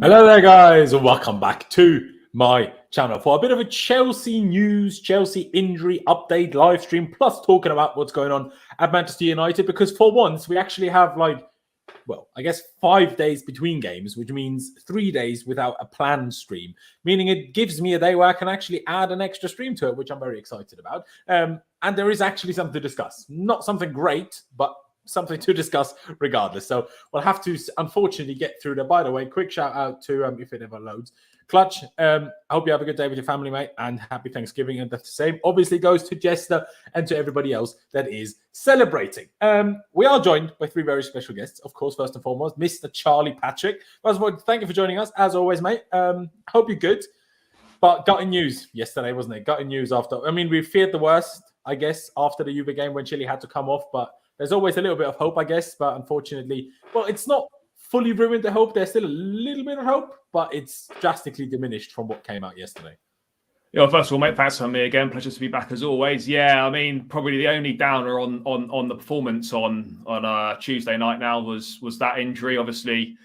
Hello there, guys, and welcome back to my channel for a bit of a Chelsea news, Chelsea injury update live stream, plus talking about what's going on at Manchester United. Because for once, we actually have I guess 5 days between games, which means 3 days without a planned stream, meaning it gives me a day where I can actually add an extra stream to it, which I'm very excited about. And there is actually something to discuss. Not something great, but something to discuss regardless. So we'll have to, unfortunately, get through there. By the way, quick shout out to, if it ever loads, Clutch. I hope you have a good day with your family, mate, and happy Thanksgiving. And the same obviously goes to Jester and to everybody else that is celebrating. We are joined by 3 very special guests, of course. First and foremost, Mr. Charlie Patrick. First of all, thank you for joining us, as always, mate. Hope you're good. But gutting news yesterday, wasn't it? Gutting news after. I mean, we feared the worst, I guess, after the Juve game when Chile had to come off, but there's always a little bit of hope, I guess, but unfortunately, well, it's not fully ruined the hope. There's still a little bit of hope, but it's drastically diminished from what came out yesterday. Yeah, first of all, mate, thanks for me again. Pleasure to be back as always. Yeah, I mean, probably the only downer on the performance on Tuesday night now was that injury. Obviously,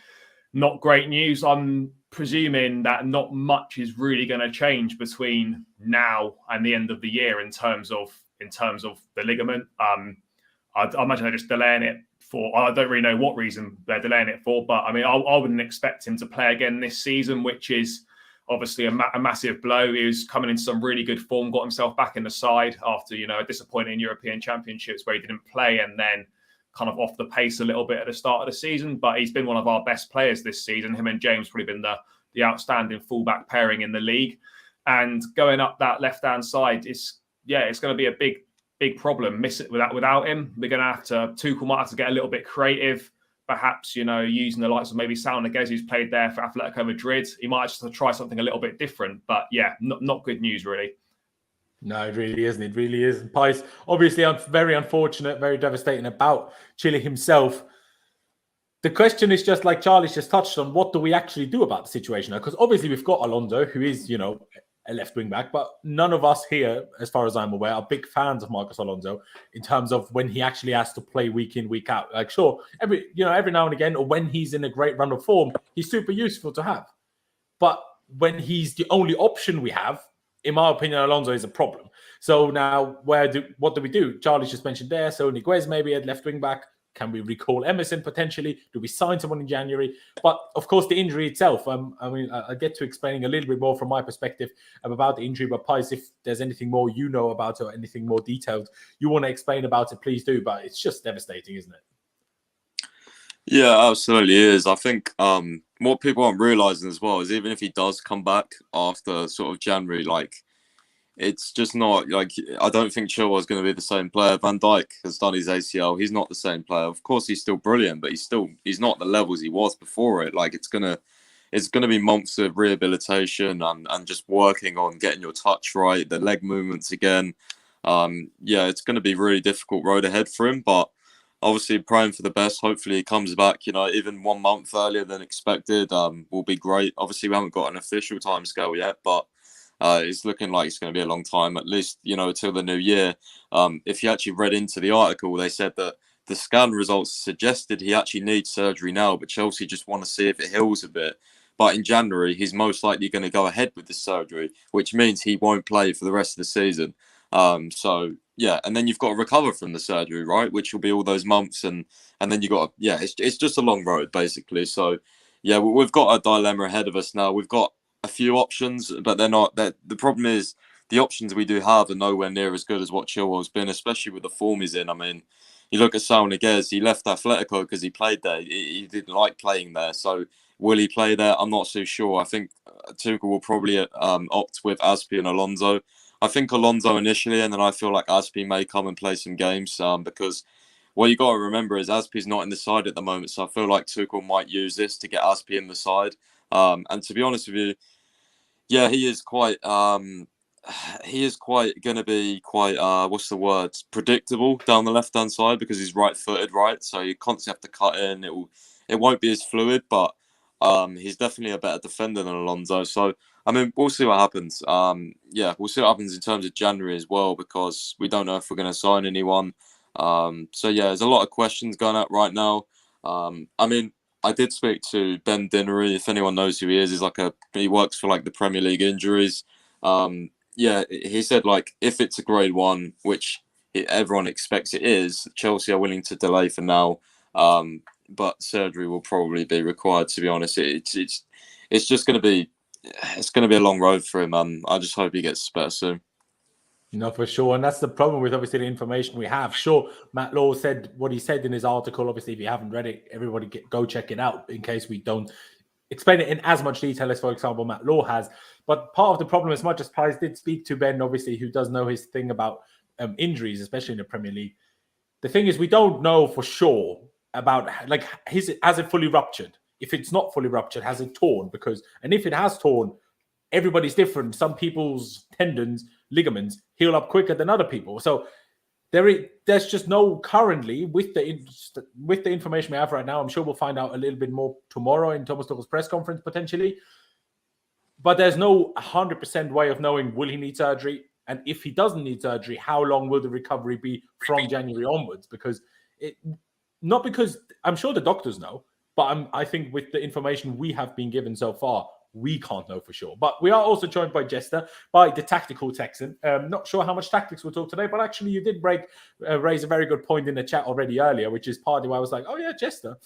not great news. I'm presuming that not much is really going to change between now and the end of the year in terms of the ligament. I imagine they're just delaying it for, I don't really know what reason they're delaying it for, but I mean, I wouldn't expect him to play again this season, which is obviously a massive blow. He was coming in some really good form, got himself back in the side after, a disappointing European Championships where he didn't play and then kind of off the pace a little bit at the start of the season. But he's been one of our best players this season. Him and James probably been the outstanding fullback pairing in the league. And going up that left-hand side, it's going to be a big problem. Miss it without him. We're going to have to, Tuchel might have to get a little bit creative, perhaps, using the likes of maybe Saul Niguez, who's played there for Atletico Madrid. He might just have to try something a little bit different. But yeah, not good news, really. No, it really isn't. It really isn't. Pais, obviously, very unfortunate, very devastating about Chile himself. The question is just like Charlie's just touched on, what do we actually do about the situation? Because obviously we've got Alonso, who is, a left wing back, but none of us here, as far as I'm aware, are big fans of Marcos Alonso in terms of when he actually has to play week in, week out. Like, sure, every now and again, or when he's in a great run of form, he's super useful to have. But when he's the only option we have, in my opinion, Alonso is a problem. So now, what do we do? Charlie just mentioned there, so Niguez maybe at left wing back. Can we recall Emerson potentially? Do we sign someone in January? But of course, the injury itself. I'll get to explaining a little bit more from my perspective about the injury. But Pais, if there's anything more you know about it or anything more detailed you want to explain about it, please do. But it's just devastating, isn't it? Yeah, absolutely is. I think what people aren't realizing as well is even if he does come back after sort of January, it's just not I don't think Chilwell is going to be the same player. Van Dijk has done his ACL. He's not the same player. Of course, he's still brilliant, but he's not the levels he was before it. It's gonna be months of rehabilitation and just working on getting your touch right, the leg movements again. It's going to be really difficult road ahead for him. But obviously, praying for the best. Hopefully, he comes back. Even 1 month earlier than expected. Will be great. Obviously, we haven't got an official timescale yet, but it's looking like it's going to be a long time, at least, until the new year. If you actually read into the article, they said that the scan results suggested he actually needs surgery now, but Chelsea just want to see if it heals a bit. But in January, he's most likely going to go ahead with the surgery, which means he won't play for the rest of the season. And then you've got to recover from the surgery, right? Which will be all those months. And then you got to, it's just a long road, basically. So, we've got a dilemma ahead of us now. We've got a few options, but they're not. The problem is the options we do have are nowhere near as good as what Chilwell's been, especially with the form he's in. I mean, you look at Saul Niguez, he left Atletico because he played there. He didn't like playing there. So will he play there? I'm not so sure. I think Tuchel will probably opt with Aspi and Alonso. I think Alonso initially, and then I feel like Aspi may come and play some games because what you got to remember is Aspi's not in the side at the moment. So I feel like Tuchel might use this to get Aspi in the side. And to be honest with you, he is quite going to be quite predictable down the left hand side because he's right footed, right? So you constantly have to cut in. It won't be as fluid, but he's definitely a better defender than Alonso. So I mean, we'll see what happens. We'll see what happens in terms of January as well because we don't know if we're going to sign anyone. There's a lot of questions going out right now. I did speak to Ben Dinnery. If anyone knows who he is, he works for like the Premier League injuries. Yeah, he said like if it's a grade 1, which everyone expects it is, Chelsea are willing to delay for now. But surgery will probably be required. To be honest, it's just going to be a long road for him. I just hope he gets better soon. No, for sure. And that's the problem with obviously the information we have. Sure, Matt Law said what he said in his article. Obviously, if you haven't read it, everybody go check it out in case we don't explain it in as much detail as, for example, Matt Law has. But part of the problem, as much as Pies did speak to Ben, obviously, who does know his thing about injuries, especially in the Premier League, the thing is we don't know for sure about, like, has it fully ruptured? If it's not fully ruptured, has it torn? And if it has torn, everybody's different. Some people's tendons, ligaments heal up quicker than other people. So there's just no currently with the information we have right now. I'm sure we'll find out a little bit more tomorrow in Thomas Tuchel's press conference potentially. But there's no 100% way of knowing will he need surgery, and if he doesn't need surgery, how long will the recovery be from January onwards? Because I'm sure the doctors know, but I think with the information we have been given so far, we can't know for sure. But we are also joined by Jester, by the Tactical Texan. Not sure how much tactics we'll talk today, but actually you did raise a very good point in the chat already earlier, which is partly why I was like, oh yeah, Jester.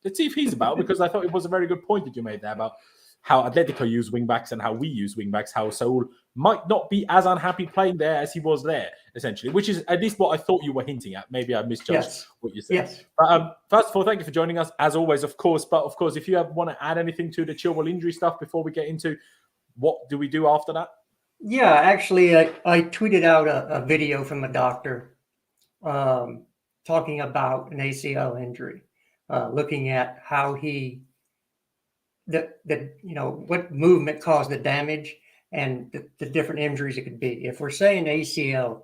Let's see if he's about, because I thought it was a very good point that you made there about how Atletico use wingbacks and how we use wingbacks, how Saul might not be as unhappy playing there as he was there, essentially, which is at least what I thought you were hinting at. Maybe I misjudged what you said. Yes. But first of all, thank you for joining us, as always, of course. But of course, if you want to add anything to the Chilwell injury stuff before we get into what do we do after that? Yeah, actually, I tweeted out a video from a doctor talking about an ACL injury, looking at how what movement caused the damage and the different injuries it could be. If we're saying ACL,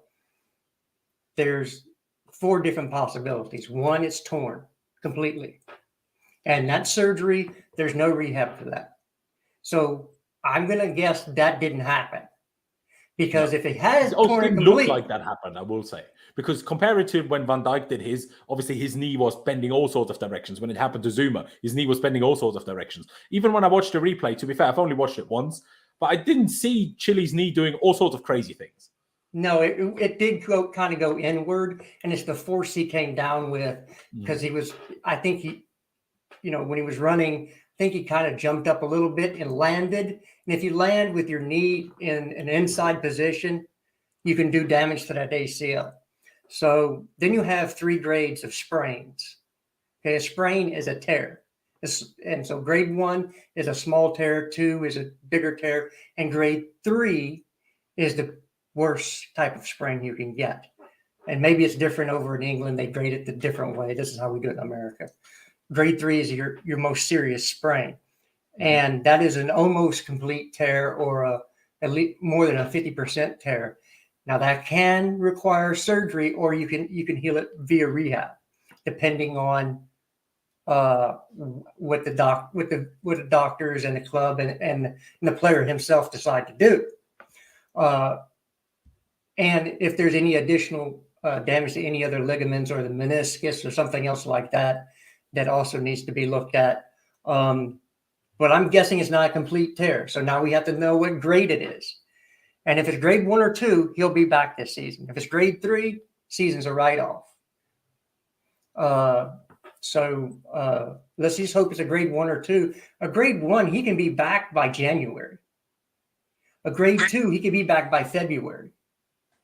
there's 4 different possibilities. One, it's torn completely. And that surgery, there's no rehab for that. So I'm going to guess that didn't happen. Because if it has torn didn't completely, look like that happened, I will say. Because compared to when Van Dijk did his, obviously his knee was bending all sorts of directions. When it happened to Zuma, his knee was bending all sorts of directions. Even when I watched the replay, to be fair, I've only watched it once, but I didn't see Chili's knee doing all sorts of crazy things. No, it did kind of go inward, and it's the force he came down with, because I think when he was running, I think he kind of jumped up a little bit and landed. And if you land with your knee in an inside position, you can do damage to that ACL. So then you have 3 grades of sprains. Okay, a sprain is a tear. And so grade 1 is a small tear, 2 is a bigger tear, and grade 3 is the worst type of sprain you can get. And maybe it's different over in England. They grade it the different way. This is how we do it in America. Grade 3 is your most serious sprain. And that is an almost complete tear, or at least more than a 50% tear. Now that can require surgery, or you can heal it via rehab, depending on what the doctors and the club and the player himself decide to do. And if there's any additional damage to any other ligaments or the meniscus or something else like that, that also needs to be looked at. But I'm guessing it's not a complete tear. So now we have to know what grade it is. And if it's grade 1 or 2, he'll be back this season. If it's grade 3, season's a write-off. So let's just hope it's a grade 1 or 2. A grade 1, he can be back by January. A grade 2, he can be back by February.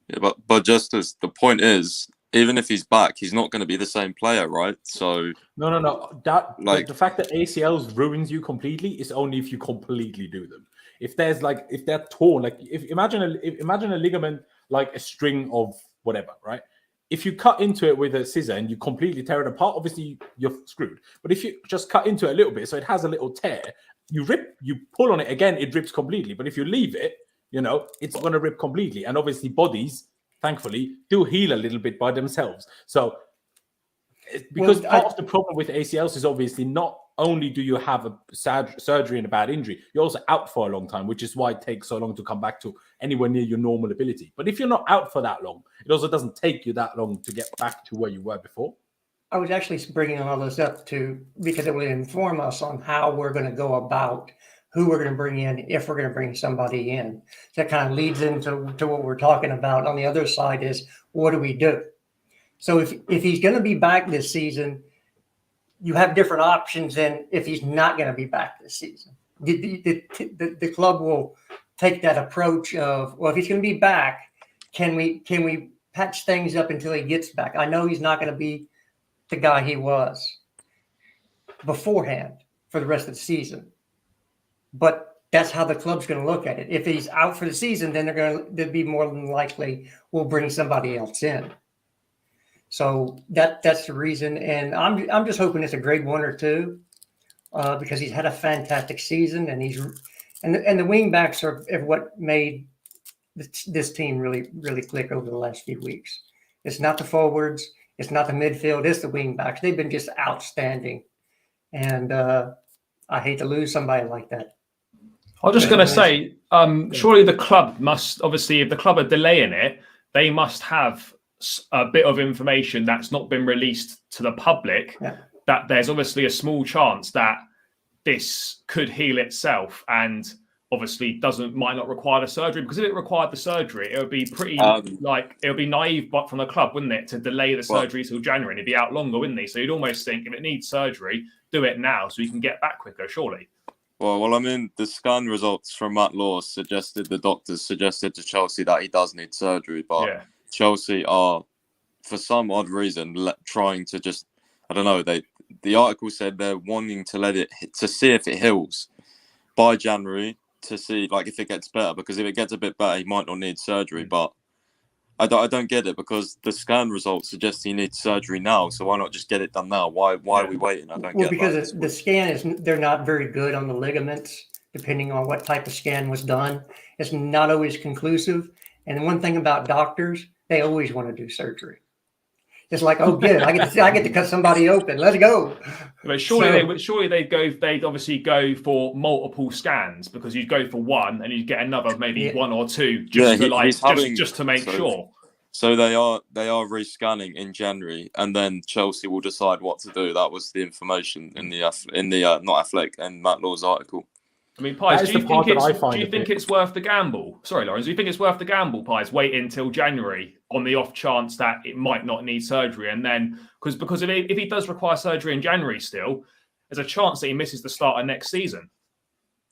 Yeah, but just as the point is, even if he's back, he's not going to be the same player, right? So no. The fact that ACLs ruins you completely is only if you completely do them. If they're torn, imagine a ligament like a string of whatever, right? If you cut into it with a scissor and you completely tear it apart, obviously you're screwed. But if you just cut into it a little bit, so it has a little tear, you pull on it again, it rips completely. But if you leave it, it's going to rip completely. And obviously bodies, thankfully, do heal a little bit by themselves. So because part of the problem with ACLs is obviously not only do you have a sad surgery and a bad injury, you're also out for a long time, which is why it takes so long to come back to anywhere near your normal ability. But if you're not out for that long, it also doesn't take you that long to get back to where you were before. I was actually bringing all this up because it would inform us on how we're going to go about who we're going to bring in, if we're going to bring somebody in. So that kind of leads into what we're talking about. On the other side is, what do we do? So if he's going to be back this season, you have different options than if he's not going to be back this season. The club will take that approach of, well, if he's going to be back, can we patch things up until he gets back? I know he's not going to be the guy he was beforehand for the rest of the season, but that's how the club's going to look at it. If he's out for the season, then they'll be more than likely we'll bring somebody else in. So that's the reason, and I'm just hoping it's a grade 1 or 2 because he's had a fantastic season, and the wing backs are what made this team really click over the last few weeks. It's not the forwards, it's not the midfield, it's the wing backs. They've been just outstanding, and I hate to lose somebody like that. I was just going to say, surely the club must, obviously, if the club are delaying it, they must have a bit of information that's not been released to the public, that there's obviously a small chance that this could heal itself and obviously might not require the surgery, because if it required the surgery, it would be pretty it would be naive but from the club, wouldn't it, to delay the surgery till January, and it'd be out longer, wouldn't it? So you'd almost think if it needs surgery, do it now so you can get back quicker, surely. Well, I mean, the scan results from Matt Law the doctors suggested to Chelsea that he does need surgery, but Chelsea are, for some odd reason, trying to just, I don't know, the article said they're wanting to see if it heals by January, to see like if it gets better, because if it gets a bit better, he might not need surgery. But I don't get it, because the scan results suggest he needs surgery now, so why not just get it done now? Why are we waiting? I don't get it. Well, because the scan they're not very good on the ligaments, depending on what type of scan was done. It's not always conclusive. And one thing about doctors, they always want to do surgery. It's like, oh, good, I get to cut somebody open. Let's go. But surely they'd obviously go for multiple scans, because you'd go for one and you'd get another, maybe 1 or 2, just to make sure. So they are rescanning in January, and then Chelsea will decide what to do. That was the information in the not Athletic and Matt Law's article. I mean, Pies, do you think it's worth the gamble? Sorry, Laurenz, do you think it's worth the gamble, Pies, wait until January on the off chance that it might not need surgery? And then, because if he does require surgery in January still, there's a chance that he misses the start of next season.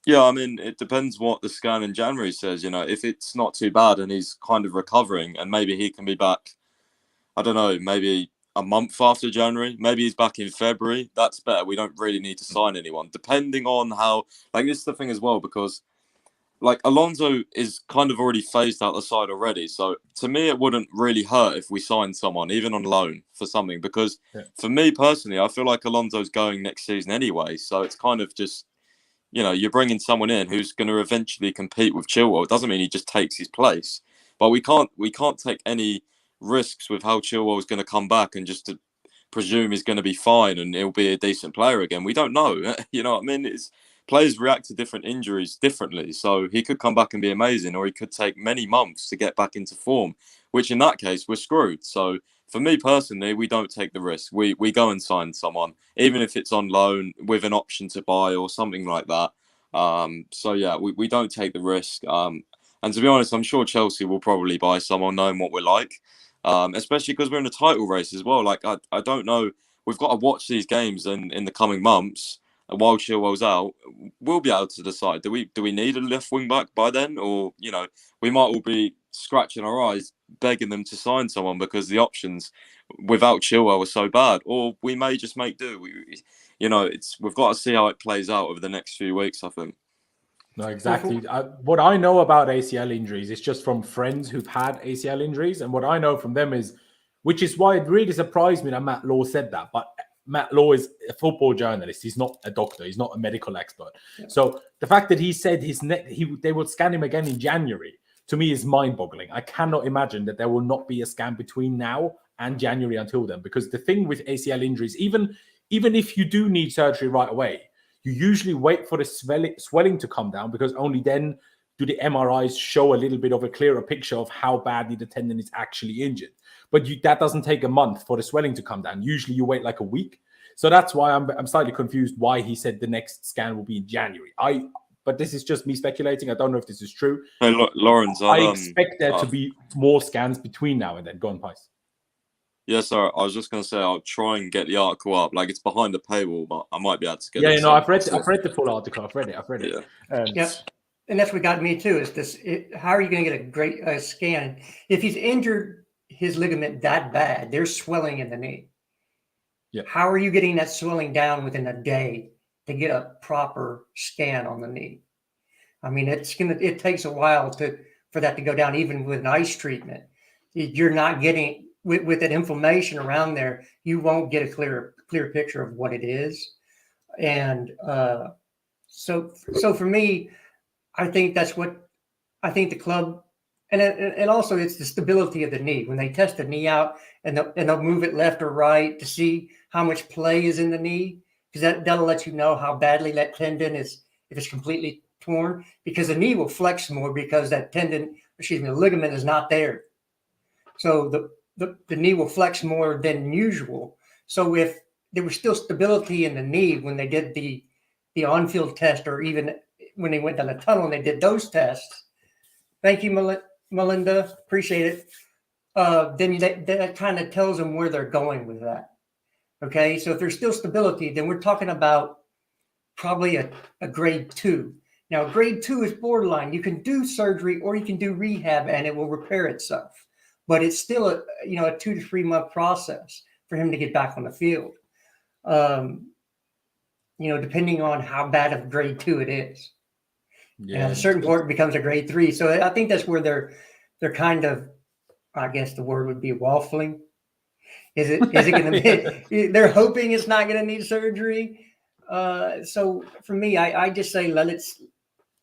Yeah, I mean, it depends what the scan in January says. You know, if it's not too bad and he's kind of recovering, and maybe he can be back, I don't know, maybe a month after January, maybe he's back in February. That's better. We don't really need to sign anyone, depending on how. Like, this is the thing as well, because like Alonso is kind of already phased out the side already. So to me, it wouldn't really hurt if we signed someone, even on loan, for something. Because for me personally, I feel like Alonso's going next season anyway. So it's kind of just, you know, you're bringing someone in who's going to eventually compete with Chilwell. It doesn't mean he just takes his place, but we can't take any risks with how Chilwell is going to come back and just to presume he's going to be fine and he'll be a decent player again. We don't know. You know what I mean? Players react to different injuries differently. So he could come back and be amazing, or he could take many months to get back into form, which in that case, we're screwed. So for me personally, we don't take the risk. We go and sign someone, even if it's on loan with an option to buy or something like that. So yeah, we don't take the risk. And to be honest, I'm sure Chelsea will probably buy someone knowing what we're like. Especially because we're in a title race as well. Like, I don't know. We've got to watch these games in the coming months. And while Chilwell's out, we'll be able to decide, do we need a left wing back by then? Or, you know, we might all be scratching our eyes, begging them to sign someone because the options without Chilwell are so bad. Or we may just make do. We've got to see how it plays out over the next few weeks, I think. No, exactly. What I know about ACL injuries is just from friends who've had ACL injuries. And what I know from them is, which is why it really surprised me that Matt Law said that. But Matt Law is a football journalist. He's not a doctor. He's not a medical expert. Yeah. So the fact that he said they will scan him again in January, to me is mind-boggling. I cannot imagine that there will not be a scan between now and January until then. Because the thing with ACL injuries, even if you do need surgery right away, you usually wait for the swelling to come down, because only then do the MRIs show a little bit of a clearer picture of how badly the tendon is actually injured. But that doesn't take a month for the swelling to come down. Usually you wait like a week. So that's why I'm slightly confused why he said the next scan will be in January. But this is just me speculating. I don't know if this is true. Hey, Laurenz, I expect there to be more scans between now and then. Go on, Pies. Yeah, sorry. I was just going to say I'll try and get the article up. Like, it's behind the paywall, but I might be able to get it. Yeah, I've read the full article. I've read it. Yeah. And that's what got me too, is this. How are you going to get a great scan? If he's injured his ligament that bad, there's swelling in the knee. Yeah. How are you getting that swelling down within a day to get a proper scan on the knee? I mean, it takes a while for that to go down, even with an ice treatment. You're not getting with that inflammation around there. You won't get a clear picture of what it is. And so for me, I think that's what I think the club, and also it's the stability of the knee. When they test the knee out and they'll move it left or right to see how much play is in the knee, because that'll let you know how badly that tendon is, if it's completely torn, because the knee will flex more because that the ligament is not there. So the knee will flex more than usual. So if there was still stability in the knee when they did the on-field test, or even when they went down the tunnel and they did those tests, thank you, Melinda, appreciate it. Then that kind of tells them where they're going with that. Okay, so if there's still stability, then we're talking about probably a grade 2. Now, grade 2 is borderline. You can do surgery or you can do rehab and it will repair itself. But it's still a 2 to 3 month process for him to get back on the field. Depending on how bad of grade 2 it is. Yeah. And at a certain point it becomes a grade 3. So I think that's where they're kind of, I guess the word would be waffling. Is it going to be? They're hoping it's not going to need surgery. So for me, I just say let it.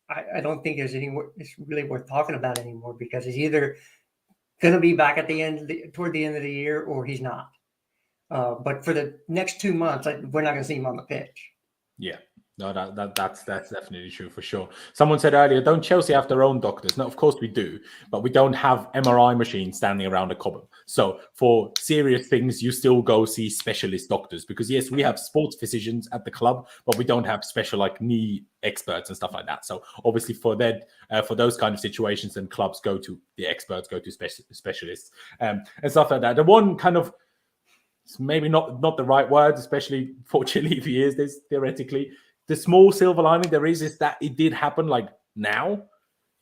I don't think it's really worth talking about anymore, because he's either going to be back at toward the end of the year, or he's not. But for the next 2 months, we're not going to see him on the pitch. Yeah. No, that's definitely true for sure. Someone said earlier, don't Chelsea have their own doctors? No, of course we do, but we don't have MRI machines standing around a cupboard. So for serious things, you still go see specialist doctors, because yes, we have sports physicians at the club, but we don't have special like knee experts and stuff like that. So obviously for those kind of situations, then clubs go to the experts, go to specialists and stuff like that. The one kind of, it's maybe not the right word, especially fortunately if he is this theoretically. The small silver lining there is that it did happen like now,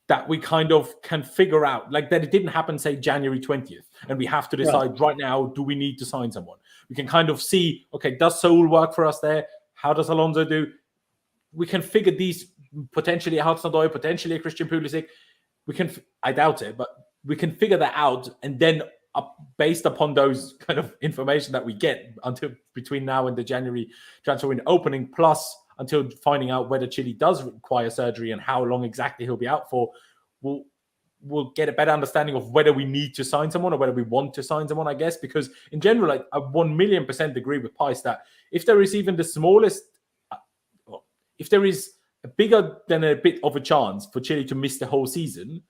that we kind of can figure out, like that it didn't happen, say, January 20th. And we have to decide right now, do we need to sign someone? We can kind of see, okay, does Saul work for us there? How does Alonso do? We can figure these, potentially a Hudson Odoi, potentially a Christian Pulisic. I doubt it, but we can figure that out. And then based upon those kind of information that we get until between now and the January transfer window opening, plus until finding out whether Chile does require surgery and how long exactly he'll be out for, we'll get a better understanding of whether we need to sign someone or whether we want to sign someone, I guess. Because in general, like, I 1,000,000% agree with Pice that if there is even the smallest, if there is a bigger than a bit of a chance for Chile to miss the whole season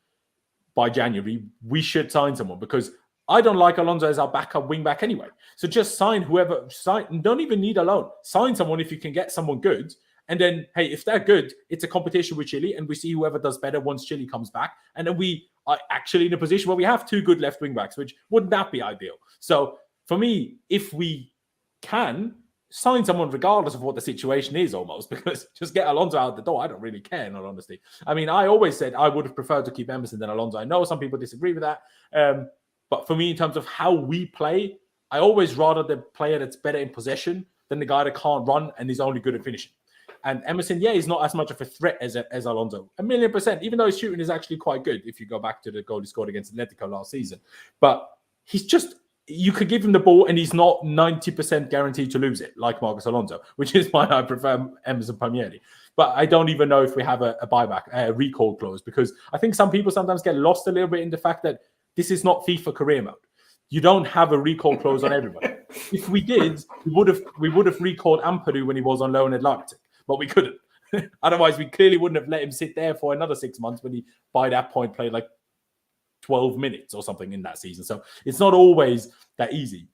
by January, we should sign someone, because I don't like Alonso as our backup wing back anyway. So just sign whoever. Don't even need a loan. Sign someone if you can get someone good. And then, hey, if they're good, it's a competition with Chile, and we see whoever does better once Chile comes back. And then we are actually in a position where we have 2 good left wing backs, which wouldn't that be ideal? So for me, if we can sign someone regardless of what the situation is, almost, because just get Alonso out the door, I don't really care, in all honesty. I mean, I always said I would have preferred to keep Emerson than Alonso. I know some people disagree with that. But for me, in terms of how we play, I always rather the player that's better in possession than the guy that can't run and is only good at finishing. And Emerson, he's not as much of a threat as Alonso. 1,000,000%, even though his shooting is actually quite good if you go back to the goal he scored against Atletico last season. But he's just, you could give him the ball and he's not 90% guaranteed to lose it, like Marcos Alonso, which is why I prefer Emerson Palmieri. But I don't even know if we have a buyback, a recall clause, because I think some people sometimes get lost a little bit in the fact that this is not FIFA career mode. You don't have a recall clause on everybody. If we did, we would have recalled Ampadu when he was on loan at Leipzig, but we couldn't. Otherwise, we clearly wouldn't have let him sit there for another 6 months when he, by that point, played like 12 minutes or something in that season. So it's not always that easy.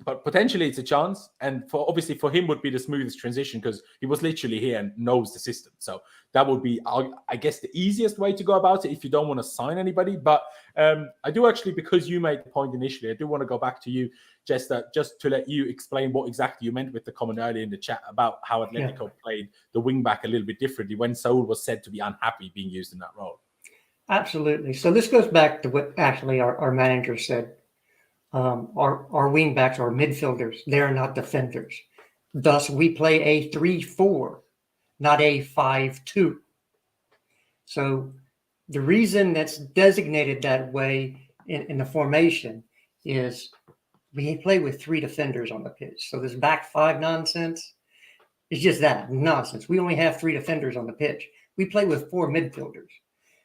But potentially it's a chance. And obviously for him would be the smoothest transition because he was literally here and knows the system. So that would be, I guess, the easiest way to go about it if you don't want to sign anybody. But I do actually, because you made the point initially, I do want to go back to you, just to let you explain what exactly you meant with the comment earlier in the chat about how Atletico played the wing back a little bit differently when Saul was said to be unhappy being used in that role. Absolutely. So this goes back to what actually our manager said. Our wing backs are midfielders. They're not defenders. Thus, we play a 3-4, not a 5-2. So the reason that's designated that way in the formation is we play with 3 defenders on the pitch. So this back 5 nonsense is just that nonsense. We only have 3 defenders on the pitch. We play with 4 midfielders.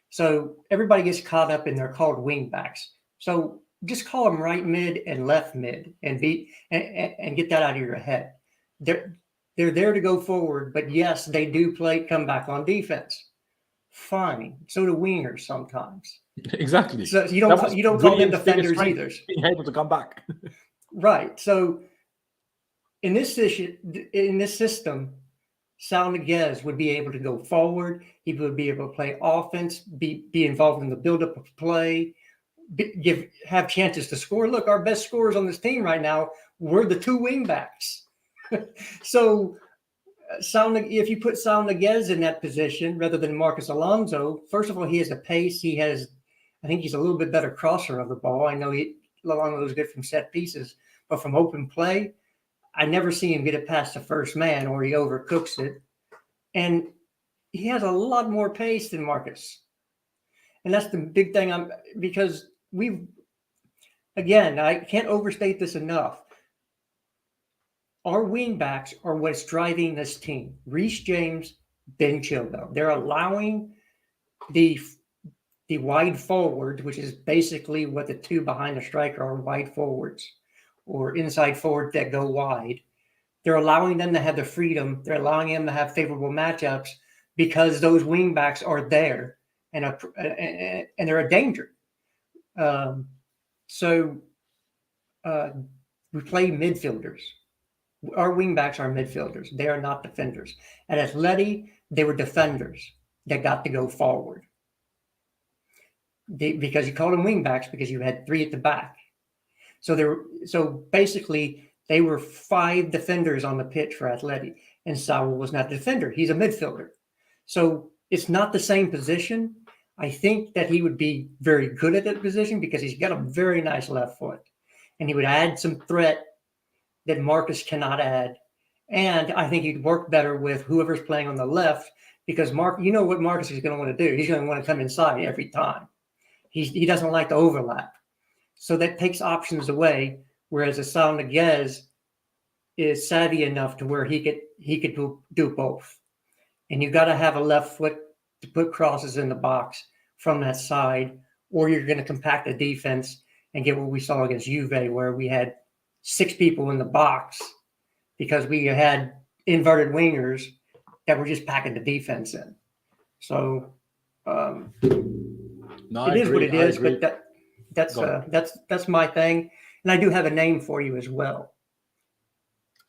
So everybody gets caught up in they're called wing backs. So just call them right mid and left mid and get that out of your head. They're there to go forward, but yes, they do come back on defense. Fine. So do wingers sometimes. Exactly. So you don't call them defenders either. Being able to come back. Right. So in this system, Saul Niguez would be able to go forward. He would be able to play offense, be involved in the buildup of play, have chances to score. Look, our best scorers on this team right now were the 2 wing backs. So if you put Saul Niguez in that position rather than Marcos Alonso, first of all, he has a pace. I think he's a little bit better crosser of the ball. I know Alonso is good from set pieces, but from open play, I never see him get it past the first man or he overcooks it. And he has a lot more pace than Marcus. And that's the big thing because I can't overstate this enough. Our wing backs are what's driving this team. Reece James, Ben Chilwell. They're allowing the wide forward, which is basically what the 2 behind the striker are, wide forwards or inside forward that go wide. They're allowing them to have the freedom. They're allowing them to have favorable matchups because those wing backs are there and they're a danger. So we play midfielders. Our wing backs are midfielders. They are not defenders. At Atleti, they were defenders that got to go forward. Because you called them wing backs because you had 3 at the back. So basically, they were 5 defenders on the pitch for Atleti, and Saul was not a defender. He's a midfielder. So it's not the same position. I think that he would be very good at that position because he's got a very nice left foot, and he would add some threat that Marcus cannot add. And I think he'd work better with whoever's playing on the left because you know what Marcus is going to want to do. He's going to want to come inside every time. He doesn't like to overlap. So that takes options away, whereas a Saul Niguez is savvy enough to where he could do both. And you got to have a left foot to put crosses in the box from that side, or you're going to compact the defense and get what we saw against Juve, where we had 6 people in the box because we had inverted wingers that were just packing the defense in. So it is what it is, but that's my thing. And I do have a name for you as well.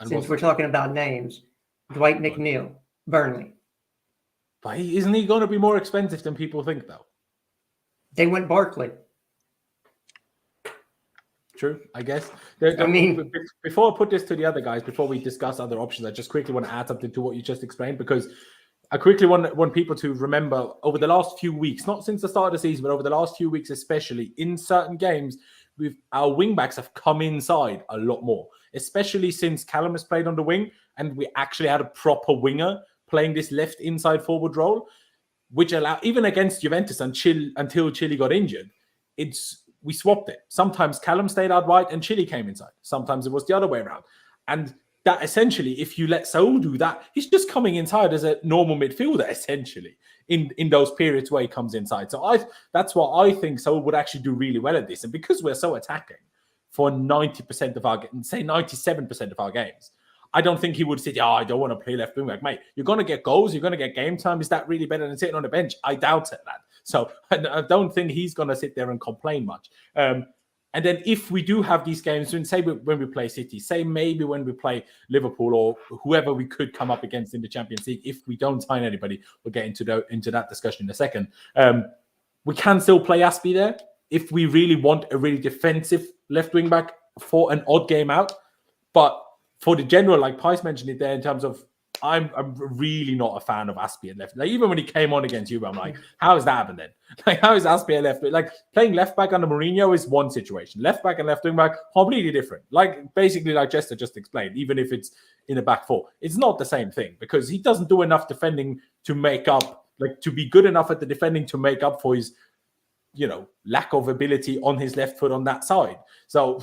And since we're talking about names, Dwight McNeil, Burnley. But isn't he going to be more expensive than people think, though? They went Barkley. True, I guess. Before I put this to the other guys, before we discuss other options, I just quickly want to add something to what you just explained, because I quickly want people to remember over the last few weeks, not since the start of the season, but over the last few weeks, especially in certain games, our wingbacks have come inside a lot more, especially since Callum has played on the wing and we actually had a proper winger playing this left inside forward role, which allowed, even against Juventus until Chile got injured, we swapped it. Sometimes Callum stayed out wide and Chile came inside. Sometimes it was the other way around. And that essentially, if you let Saul do that, he's just coming inside as a normal midfielder, essentially, in those periods where he comes inside. So that's what I think Saul would actually do really well at this. And because we're so attacking for 90% of our, say 97% of our games, I don't think he would say, I don't want to play left wing back. Mate, you're going to get goals. You're going to get game time. Is that really better than sitting on the bench? I doubt it, that. So I don't think he's going to sit there and complain much. And then if we do have these games, say when we play City, say maybe when we play Liverpool or whoever we could come up against in the Champions League, if we don't sign anybody, we'll get into that discussion in a second. We can still play Aspie there if we really want a really defensive left wing back for an odd game out. But for the general, like Pys mentioned it there, in terms of I'm really not a fan of Aspie at left. Like even when he came on against Juve, I'm like, how is that happened then? Like how is Aspie at left? Like playing left back under Mourinho is one situation. Left back and left wing back completely different. Like basically like Jester just explained. Even if it's in a back four, it's not the same thing because he doesn't do enough defending to make up, like to be good enough at the defending to make up for his, lack of ability on his left foot on that side. So.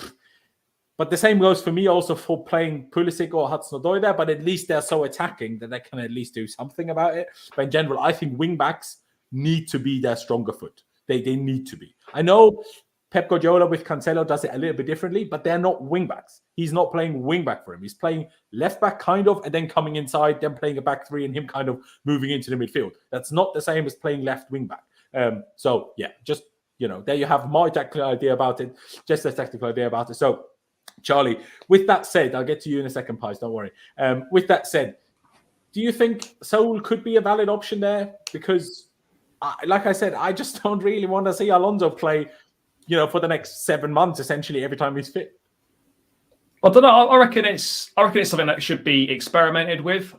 But the same goes for me also for playing Pulisic or Hudson Odoi there, but at least they're so attacking that they can at least do something about it. But in general, I think wing-backs need to be their stronger foot. They need to be. I know Pep Guardiola with Cancelo does it a little bit differently, but they're not wing-backs. He's not playing wing-back for him. He's playing left-back kind of, and then coming inside, then playing a back three and him kind of moving into the midfield. That's not the same as playing left wing-back. So, yeah, just, there you have my tactical idea about it, just a tactical idea about it. So, Charlie, with that said, I'll get to you in a second, Pys, don't worry. With that said, do you think Saul could be a valid option there? Because, like I said, I just don't really want to see Alonso play, for the next 7 months, essentially, every time he's fit. I don't know. I reckon it's something that should be experimented with.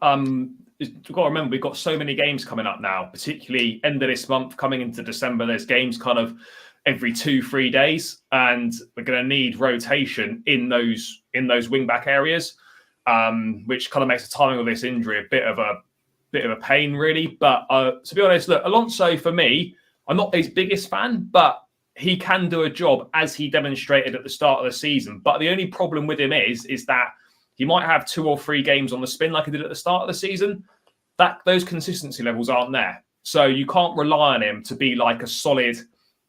You've got to remember, we've got so many games coming up now, particularly end of this month, coming into December. There's games kind of every 2-3 days, and we're going to need rotation in those wing back areas, which kind of makes the timing of this injury a bit of a pain, really. But to be honest, look, Alonso for me, I'm not his biggest fan, but he can do a job as he demonstrated at the start of the season. But the only problem with him is that he might have 2 or 3 games on the spin like he did at the start of the season. That those consistency levels aren't there, so you can't rely on him to be like a solid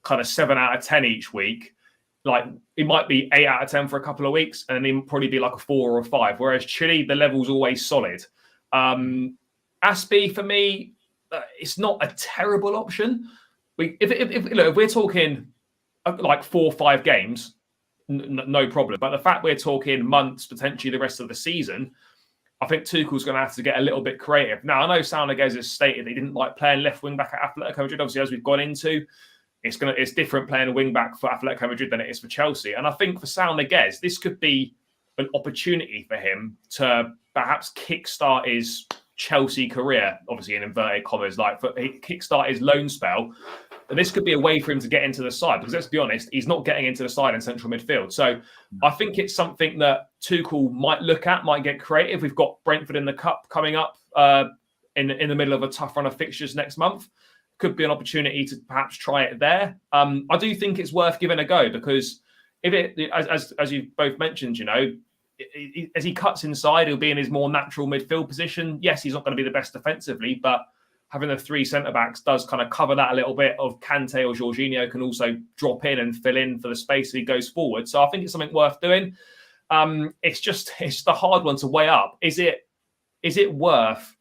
kind of 7 out of 10 each week. Like it might be 8 out of 10 for a couple of weeks, and then he'll probably be like a 4 or a 5. Whereas Chile, the level's always solid. Aspie for me, it's not a terrible option. If we're talking like 4 or 5 games, no problem. But the fact we're talking months, potentially the rest of the season, I think Tuchel's going to have to get a little bit creative. Now I know Saul Niguez has stated he didn't like playing left wing back at Atletico Madrid. Obviously, as we've gone into. It's different playing a wing back for Atletico Madrid than it is for Chelsea. And I think for Saul Niguez, this could be an opportunity for him to perhaps kickstart his Chelsea career, obviously in inverted commas, like kickstart his loan spell. And this could be a way for him to get into the side, because let's be honest, he's not getting into the side in central midfield. So I think it's something that Tuchel might look at, might get creative. We've got Brentford in the Cup coming up in the middle of a tough run of fixtures next month. Could be an opportunity to perhaps try it there. I do think it's worth giving a go, because if it, as you both mentioned, as he cuts inside, he'll be in his more natural midfield position. Yes, he's not going to be the best defensively, but having the 3 centre-backs does kind of cover that a little bit. Of Kante or Jorginho can also drop in and fill in for the space as he goes forward. So I think it's something worth doing. It's the hard one to weigh up. Is it worth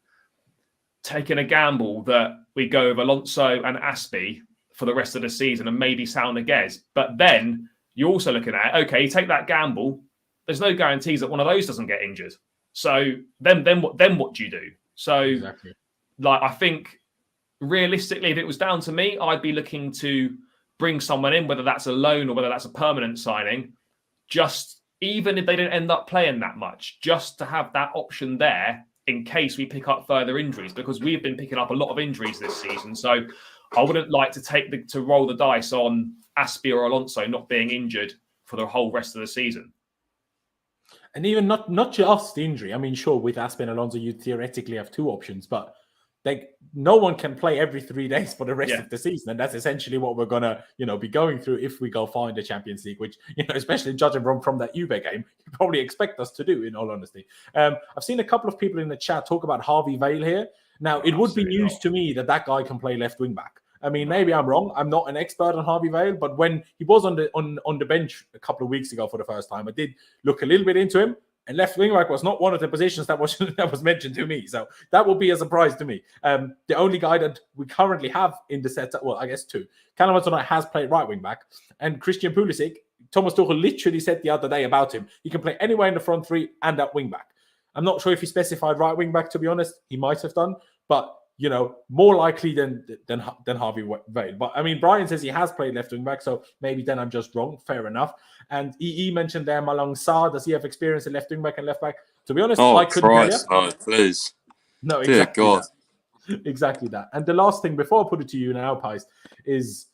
taking a gamble that we go with Alonso and Aspie for the rest of the season and maybe Saul Niguez? But then you're also looking at, okay, you take that gamble, there's no guarantees that one of those doesn't get injured. So then what do you do? So exactly. I think realistically, if it was down to me, I'd be looking to bring someone in, whether that's a loan or whether that's a permanent signing, just even if they don't end up playing that much, just to have that option there in case we pick up further injuries, because we've been picking up a lot of injuries this season. So I wouldn't like to roll the dice on Aspie or Alonso not being injured for the whole rest of the season. And even not just injury. I mean, sure, with Aspie and Alonso, you theoretically have 2 options, but no one can play every 3 days for the rest of the season. And that's essentially what we're going to, be going through if we go far in the Champions League, which, especially judging from that Juve game, you probably expect us to do, in all honesty. I've seen a couple of people in the chat talk about Harvey Vale here. Now, it would be news to me that guy can play left wing back. I mean, maybe I'm wrong. I'm not an expert on Harvey Vale, but when he was on the bench a couple of weeks ago for the first time, I did look a little bit into him. And left wing back was not one of the positions that was mentioned to me. So that will be a surprise to me. The only guy that we currently have in the setup, well, I guess two. Callum Hudson-Odoi has played right wing back, and Christian Pulisic, Thomas Tuchel literally said the other day about him, he can play anywhere in the front three and at wing back. I'm not sure if he specified right wing back, to be honest. He might have done, but more likely than Harvey Vale. But I mean, Brian says he has played left wing back, so maybe then I'm just wrong. Fair enough. And EE mentioned there Malang Sarr. Does he have experience in left wing back and left back? To be honest, I couldn't tell you. No, please. No, Dear exactly. God. Exactly that. And the last thing before I put it to you now, Pies, is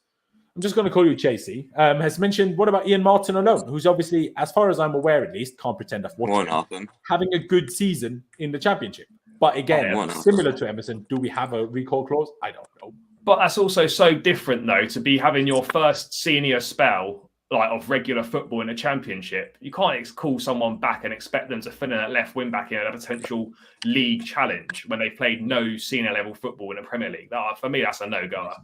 I'm just going to call you Chasey. Has mentioned, what about Ian Martin alone, who's obviously, as far as I'm aware at least, can't pretend I've watched him, having a good season in the Championship. But again, similar to Emerson, do we have a recall clause? I don't know. But that's also so different, though, to be having your first senior spell of regular football in a Championship. You can't call someone back and expect them to fill in at left wing back in a potential league challenge when they played no senior level football in the Premier League. For me, that's a no-goer.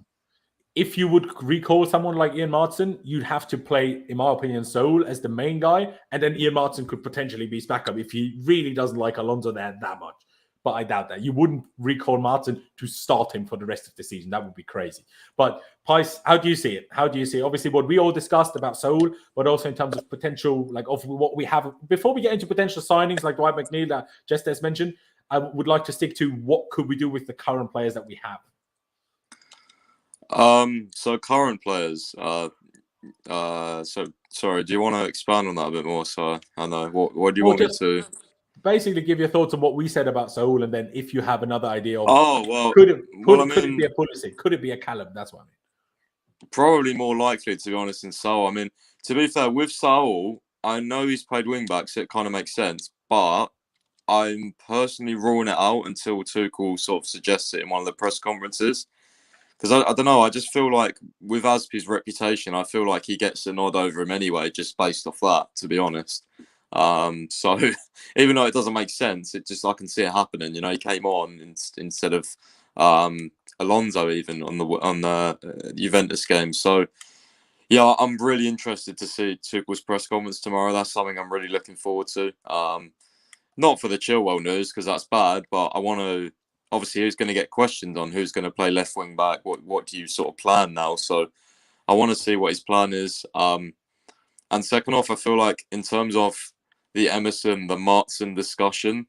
If you would recall someone like Ian Martin, you'd have to play, in my opinion, Saul as the main guy, and then Ian Martin could potentially be his backup if he really doesn't like Alonso there that much. But I doubt that. You wouldn't recall Martin to start him for the rest of the season. That would be crazy. But, Pice, how do you see it? How do you see it? Obviously, what we all discussed about Saul, but also in terms of potential, of what we have. Before we get into potential signings like Dwight McNeil that just as mentioned, I would like to stick to what could we do with the current players that we have. So current players. So sorry, do you want to expand on that a bit more? So I know what do you want me to basically give your thoughts on what we said about Saul, and then if you have another idea of could it be a Pulisic? Could it be a Callum? That's what I mean. Probably more likely, to be honest, in Saul. I mean, to be fair, with Saul, I know he's played wing back, so it kind of makes sense. But I'm personally ruling it out until Tuchel sort of suggests it in one of the press conferences. Because I don't know, I just feel like with Azpi's reputation, I feel like he gets a nod over him anyway, just based off that, to be honest. So even though it doesn't make sense, it just, I can see it happening. He came on instead of Alonso even on the Juventus game. So yeah, I'm really interested to see Tuchel's press conference tomorrow. That's something I'm really looking forward to. Not for the Chilwell news, because that's bad, but I want to. Obviously, who's going to get questioned on who's going to play left wing back? What do you sort of plan now? So I want to see what his plan is. And second off, I feel like in terms of the Emerson, the Martin discussion,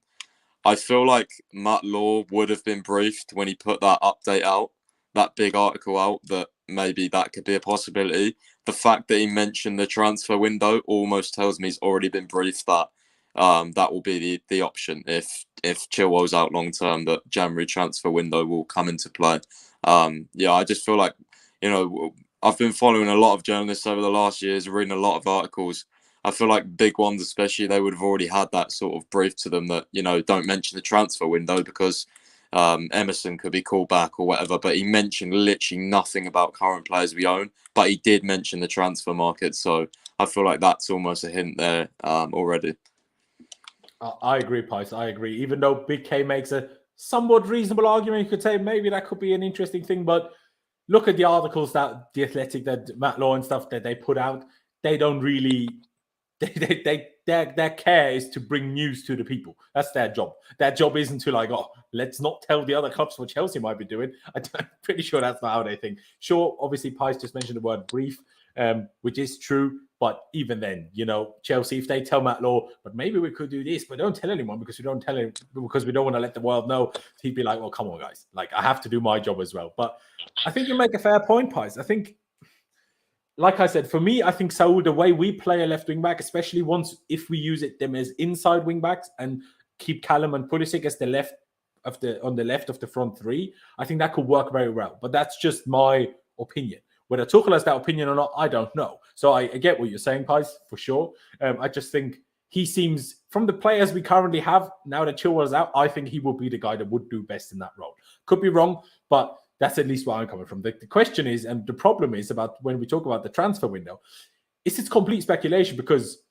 I feel like Matt Law would have been briefed when he put that update out, that big article out, that maybe that could be a possibility. The fact that he mentioned the transfer window almost tells me he's already been briefed that that will be the option if Chilwell's out long term, that January transfer window will come into play. I just feel like, I've been following a lot of journalists over the last years, reading a lot of articles. I feel like big ones especially, they would have already had that sort of brief to them that, don't mention the transfer window because Emerson could be called back or whatever. But he mentioned literally nothing about current players we own, but he did mention the transfer market. So I feel like that's almost a hint there already. I agree, Pice. I agree. Even though Big K makes a somewhat reasonable argument, you could say maybe that could be an interesting thing. But look at the articles that The Athletic, that Matt Law and stuff that they put out. They don't really. Their care is to bring news to the people. That's their job. Their job isn't to let's not tell the other clubs what Chelsea might be doing. I'm pretty sure that's not how they think. Sure, obviously, Pice just mentioned the word brief, which is true. But even then, Chelsea, if they tell Matt Law, but maybe we could do this, but don't tell anyone because we don't want to let the world know. He'd be like, well, come on, guys. I have to do my job as well. But I think you make a fair point, Pice. I think, like I said, for me, I think Saul, the way we play a left wing back, especially if we use them as inside wing backs and keep Callum and Pulisic as on the left of the front three, I think that could work very well. But that's just my opinion. Whether Tuchel has that opinion or not, I don't know. So I get what you're saying, Pies, for sure. I just think he seems, from the players we currently have, now that Chilwell's out, I think he will be the guy that would do best in that role. Could be wrong, but that's at least where I'm coming from. The question is, and the problem is about when we talk about the transfer window, it's complete speculation because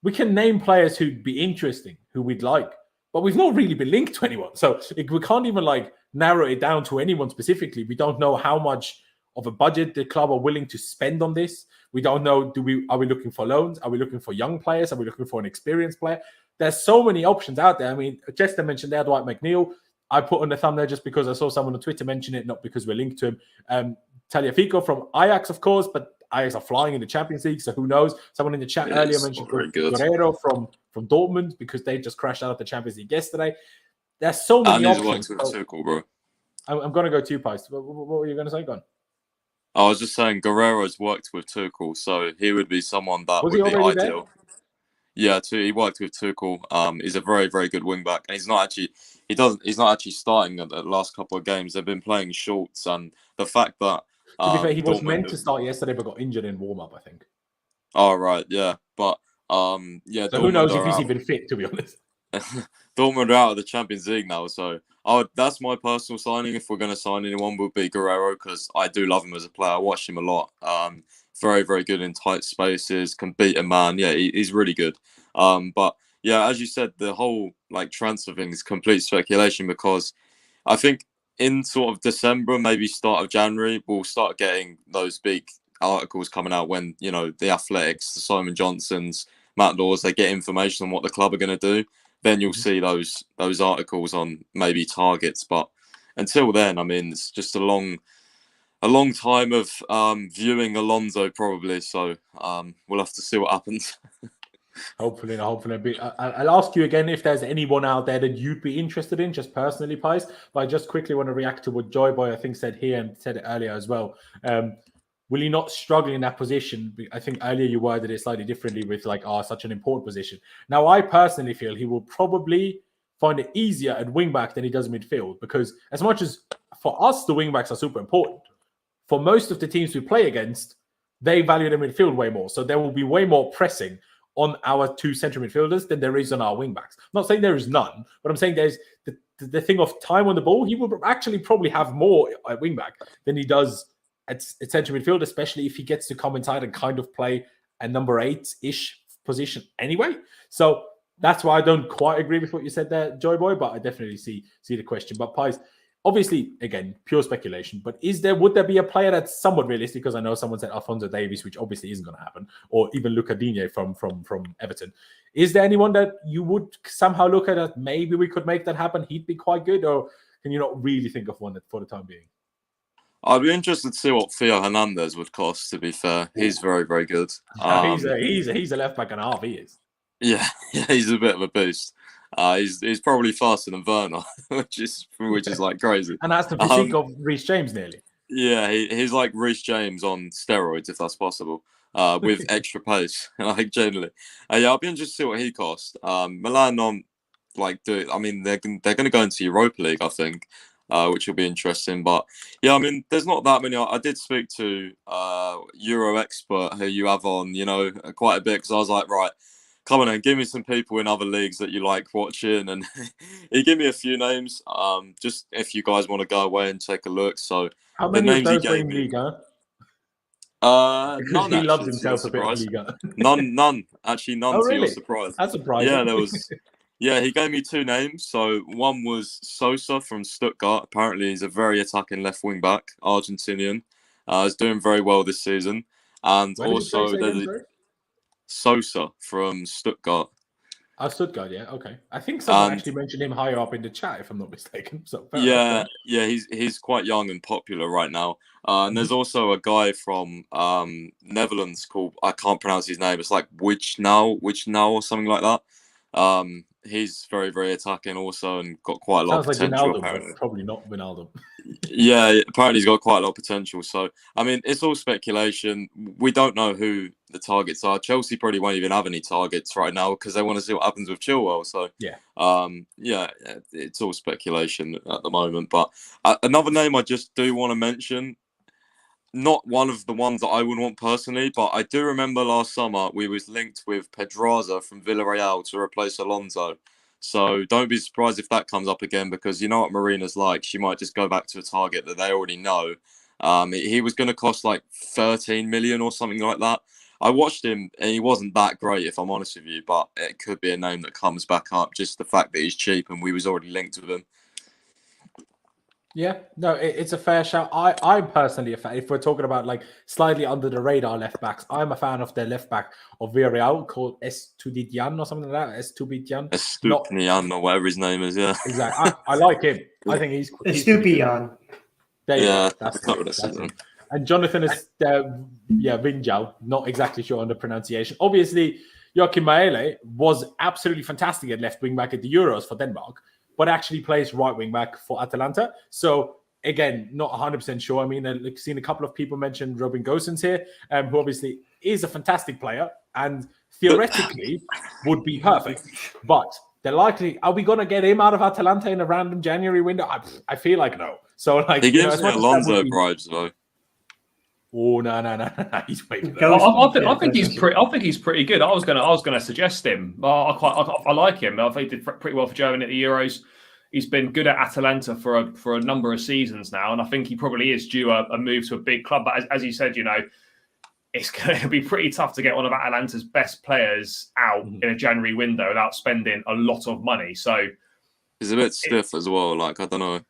we can name players who'd be interesting, who we'd like, but we've not really been linked to anyone. So we can't even narrow it down to anyone specifically. We don't know how much of a budget the club are willing to spend on this. We don't know, are we looking for loans? Are we looking for young players? Are we looking for an experienced player? There's so many options out there. I mean, Jester mentioned there Dwight McNeil. I put on the thumbnail just because I saw someone on Twitter mention it, not because we're linked to him. Tagliafico from Ajax, of course, but Ajax are flying in the Champions League, so who knows? Someone in the chat earlier mentioned Guerrero from Dortmund because they just crashed out of the Champions League yesterday. There's so many options. With Tuchel, bro. I'm going to go two posts. What were you going to say? Go on. I was just saying Guerrero's worked with Tuchel, so he would be someone that would be ideal. There? Yeah, he worked with Tuchel. He's a very, very good wing back, and he's not actually starting at the last couple of games. They've been playing shorts, and the fact that to be fair, he was meant to start yesterday, but got injured in warm up, I think. Oh right, yeah, but yeah. So who knows if he's even fit? To be honest, Dortmund are out of the Champions League now, so that's my personal signing. If we're going to sign anyone, would be Guerrero because I do love him as a player. I watch him a lot. Very, very good in tight spaces. Can beat a man. Yeah, he's really good. But yeah, as you said, the whole transfer thing is complete speculation because I think in sort of December, maybe start of January, we'll start getting those big articles coming out when, the Athletics, the Simon Johnsons, Matt Laws, they get information on what the club are going to do. Then you'll see those articles on maybe targets. But until then, I mean, it's just a long time of viewing Alonso probably. So we'll have to see what happens. Hopefully. I'll ask you again if there's anyone out there that you'd be interested in, just personally, Pies. But I just quickly want to react to what Joy Boy, I think, said here and said it earlier as well. Will he not struggle in that position? I think earlier you worded it slightly differently with such an important position. Now, I personally feel he will probably find it easier at wing back than he does midfield because as much as for us, the wing backs are super important, for most of the teams we play against, they value the midfield way more. So there will be way more pressing on our two central midfielders than there is on our wing backs. I'm not saying there is none, but I'm saying there's the thing of time on the ball. He will actually probably have more at wing back than he does at central midfield, especially if he gets to come inside and kind of play a number 8-ish position anyway. So that's why I don't quite agree with what you said there, Joy Boy, but I definitely see the question. But Pies, obviously, again, pure speculation, but would there be a player that's somewhat realistic? Because I know someone said Alphonso Davies, which obviously isn't going to happen, or even Luca Digne from Everton. Is there anyone that you would somehow look at that maybe we could make that happen? He'd be quite good, or can you not really think of one that for the time being? I'd be interested to see what Theo Hernandez would cost, to be fair. He's very, very good. He's a left back and a half, he is. Yeah, he's a bit of a beast. He's probably faster than Werner, which is crazy. And that's the physique of Reece James nearly. Yeah, he's like Reece James on steroids, if that's possible, with extra pace. Generally. Yeah, I'll be interested to see what he costs. Milan they're going to go into Europa League, I think, which will be interesting. But yeah, I mean, there's not that many. I did speak to Euro expert who you have on, quite a bit because I was like, right, come on and give me some people in other leagues that you like watching. And he gave me a few names, just if you guys want to go away and take a look. So how many of those are in Liga? None, he loves himself a bit of Liga. None. Actually, none to your surprise. That's surprising. Yeah, there was. Yeah, he gave me two names. So one was Sosa from Stuttgart. Apparently, he's a very attacking left wing back, Argentinian. He's doing very well this season. And also, there's Sosa from Stuttgart. Oh, Stuttgart, yeah, okay. I think someone actually mentioned him higher up in the chat, if I'm not mistaken. So he's quite young and popular right now. And there's also a guy from Netherlands called, I can't pronounce his name. It's like Wijnaldum or something like that. He's very, very attacking also and got quite a lot of potential. Like apparently. Probably not Wijnaldum. Yeah, apparently he's got quite a lot of potential. So, I mean, it's all speculation. We don't know who the targets are. Chelsea probably won't even have any targets right now because they want to see what happens with Chilwell. So, it's all speculation at the moment. But another name I just do want to mention, not one of the ones that I would want personally, but I do remember last summer we was linked with Pedraza from Villarreal to replace Alonso. So don't be surprised if that comes up again because you know what Marina's like. She might just go back to a target that they already know. He was going to cost like 13 million or something like that. I watched him and he wasn't that great, if I'm honest with you, but it could be a name that comes back up. Just the fact that he's cheap and we was already linked with him. Yeah, no, it's a fair shout. I'm personally a fan. If we're talking about like slightly under the radar left backs, I'm a fan of their left back of Villarreal called Estudillan or something like that. Estudillan. Estupinian or whatever his name is. Yeah. Exactly. I like him. I think he's Estupiñán. There you Yeah, go. That's not what I it. said That's then. it. And Jonathan is, Vinjal, not exactly sure on the pronunciation. Obviously, Joachim Maele was absolutely fantastic at left wing back at the Euros for Denmark, but actually plays right wing back for Atalanta. So, again, not 100% sure. I mean, I've seen a couple of people mention Robin Gosens here, who obviously is a fantastic player and theoretically would be perfect. But they're likely, are we going to get him out of Atalanta in a random January window? I feel like no. So, like, He gives as me much as that Alonso would be- bribes though. Oh no! He's way better. Ghost- I think he's pretty. I think he's pretty good. I was gonna suggest him. I like him. I think he did pretty well for Germany at the Euros. He's been good at Atalanta for a number of seasons now, and I think he probably is due a move to a big club. But as you said, it's going to be pretty tough to get one of Atalanta's best players out in a January window without spending a lot of money. So He's a bit stiff as well. Like, I don't know.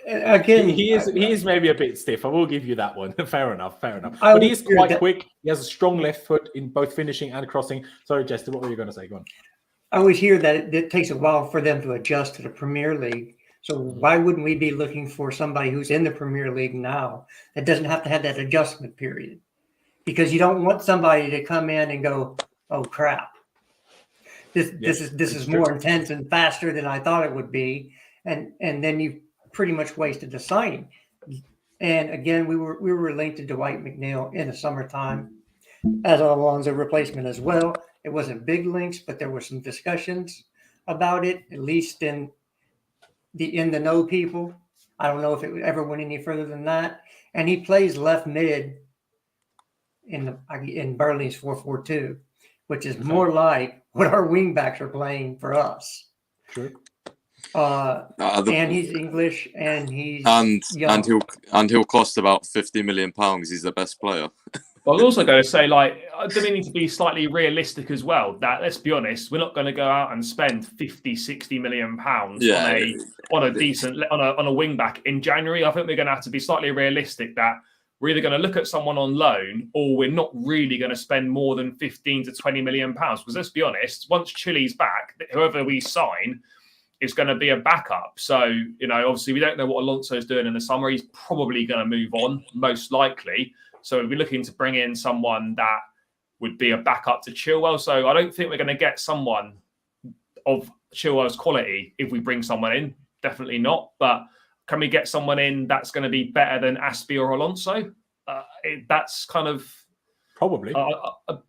Again, He is maybe a bit stiff. I will give you that one. Fair enough. I But he is would- quite quick. He has a strong left foot in both finishing and crossing. Sorry, Jester, what were you going to say? Go on. I always hear that it takes a while for them to adjust to the Premier League. So why wouldn't we be looking for somebody who's in the Premier League now that doesn't have to have that adjustment period? Because you don't want somebody to come in and go, "Oh crap, this is more intense and faster than I thought it would be," and then you pretty much wasted the signing. And again, we were linked to Dwight McNeil in the summertime as an Alonso replacement as well. It wasn't big links, but there were some discussions about it, at least in the know people. I don't know if it ever went any further than that. And he plays left mid in Burnley's 4-4-2, which is more like what our wing backs are playing for us. Sure. And he's English, and he's and he'll cost about £50 million. He's the best player. I was also going to say, do we need to be slightly realistic as well? That, let's be honest, we're not going to go out and spend 50-60 million pounds on a wing back in January. I think we're going to have to be slightly realistic that we're either going to look at someone on loan or we're not really going to spend more than 15 to 20 million pounds. Because let's be honest, once Chile's back, whoever we sign is going to be a backup. So, obviously we don't know what Alonso's doing in the summer. He's probably going to move on, most likely. So we'll be looking to bring in someone that would be a backup to Chilwell. So I don't think we're going to get someone of Chilwell's quality if we bring someone in. Definitely not. But can we get someone in that's going to be better than Aspi or Alonso? That's kind of... Probably.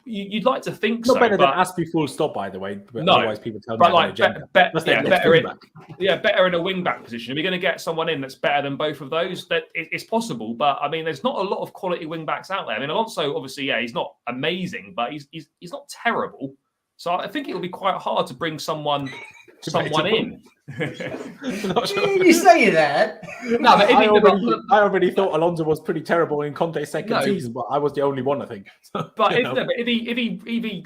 You'd like to think Not so. better than Aspi full stop, by the way. No, otherwise people tell me but better in a wing back position. Are we going to get someone in that's better than both of those? That it's possible, but I mean, there's not a lot of quality wing backs out there. I mean, Alonso, obviously, he's not amazing, but he's not terrible. So I think it will be quite hard to bring someone in. You say that. No, but I already thought Alonso was pretty terrible in Conte's second season, but I was the only one, I think. But if he